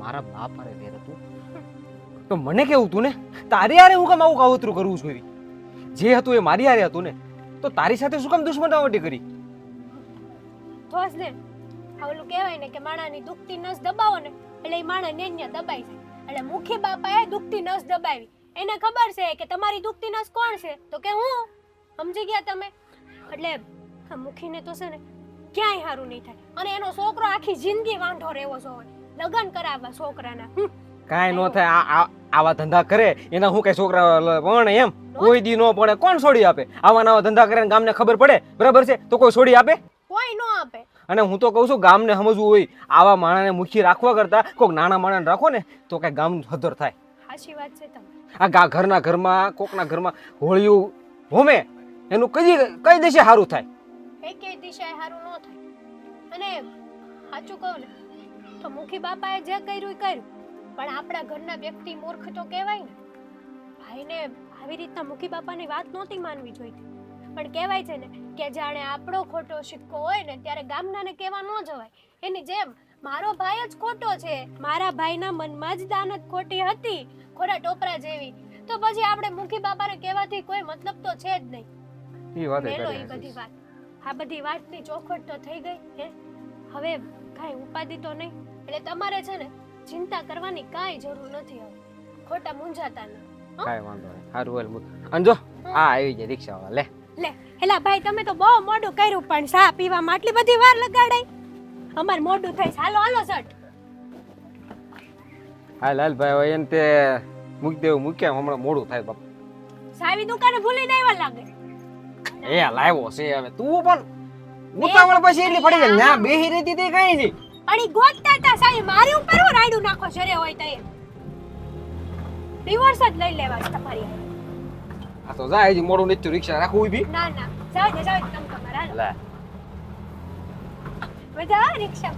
મારા બાપ હારે વેર હતું તો મને કેવું તું ને તારી હારે હું કામ આવું કાવતરું કરવું જોઈએ? જે હતું એ મારી હારે હતું ને તો તારી સાથે શું કામ દુશ્મનાવટી કરી? થોસ ને ઓલું કહેવાય ને કે માણાની દુખતી નસ દબાવો ને એટલે એ માણા નેન્યા દબાઈ જાય. એટલે મુખી બાપાએ દુખતી નસ દબાવી. એને ખબર છે કે તમારી દુખતી નસ કોણ છે તો કે હું. સમજી ગયા તમે? એટલે આ મુખીને તો છે ને ક્યાંય સારું નહીં થાય. અને એનો છોકરો આખી જિંદગી વાંઢો રહેવો જોઈએ. લગ્ન કરાવવા છોકરાના. કાંઈ ન થાય. આવા ધંધા કરે એના હું કઈ છોકરા પણ એમ કોઈ દી નો પડે કોણ છોડી આપે? આવા નવા ધંધા કરે ગામને ખબર પડે બરાબર છે તો કોઈ છોડી આપે? કોઈ ન આપે. અને હું તો કહું છું ગામને સમજવું હોય આવા માણાને મુખી રાખવા કરતા કોઈક નાના માણાને રાખો ને તો કઈ ગામ હદર થાય. સાચી વાત છે તમારી. આ ઘરના ઘરમાં કોકના ઘરમાં હોળિયું હોમે એનું કઈ દિશે સારું થાય? એકેય દિશાએ સારું ન થાય. અને સાચું કહું ને તો મુખી બાપાએ જે કર્યું એ કર્યું. પણ આપણા ઘરના વ્યક્તિ મૂર્ખ તો કહેવાય ને. ભાઈને આવી રીતના મુખી બાપાની વાત નહોતી માનવી જોઈતી. પણ કહેવાય છે ને કે જાણે આપણો ખોટો સિક્કો હોય ને ત્યારે ગામનાને કહેવા ન જવાય. એની જેમ મારો ભાઈ જ ખોટો છે, મારા ભાઈના મનમાં જ દાનત ખોટી હતી, ખોરા ટોપરા જેવી, તો પછી આપણે મુખી બાપાને કહેવાથી કોઈ મતલબ તો છે જ નહીં. એ વાત મેલો એ બધી વાત. આ બધી વાતની ચોખવટ તો થઈ ગઈ હે. હવે કાંઈ ઉપાધિ તો નહીં. એટલે તમારે છે ને ચિંતા કરવાની કાંઈ જરૂર નથી. હવે ખોટા મૂંઝાતા નહીં. કાંઈ વાંધો નહીં. સારું હાલ અને જો આ આવી જાય રિક્ષાવાળા. લે લે હેલા ભાઈ તમે તો બહુ મોડું કર્યું પણ ચા પીવામાં આટલી બધી વાર લગાડાઈ. અમાર મોડું થઈ. હાલો સટ. હાલ ભાઈ હવે એને તે મૂકી દેવું મૂક્યા હમણાં મોડું થાય બાપ. સાવી દુકાને ભૂલી આવ્યા લાગે. એ લાવ્યો છે હવે તું પણ ઉતાવળ પછી એટલી પડી જાય ના બેહી રહેતી તે કઈ નહીં. અણી ગોતતા તા સાવી મારી ઉપર હું રાયડું નાખો જરે હોય તો એ રિવર્સ જ લઈ લેવા છે તમારી. આ તો જાય હજી મોડું નથી રિક્ષા રાખવું ઊભી. ના જાવ દે તમે તમારા. લે બધા રિક્ષા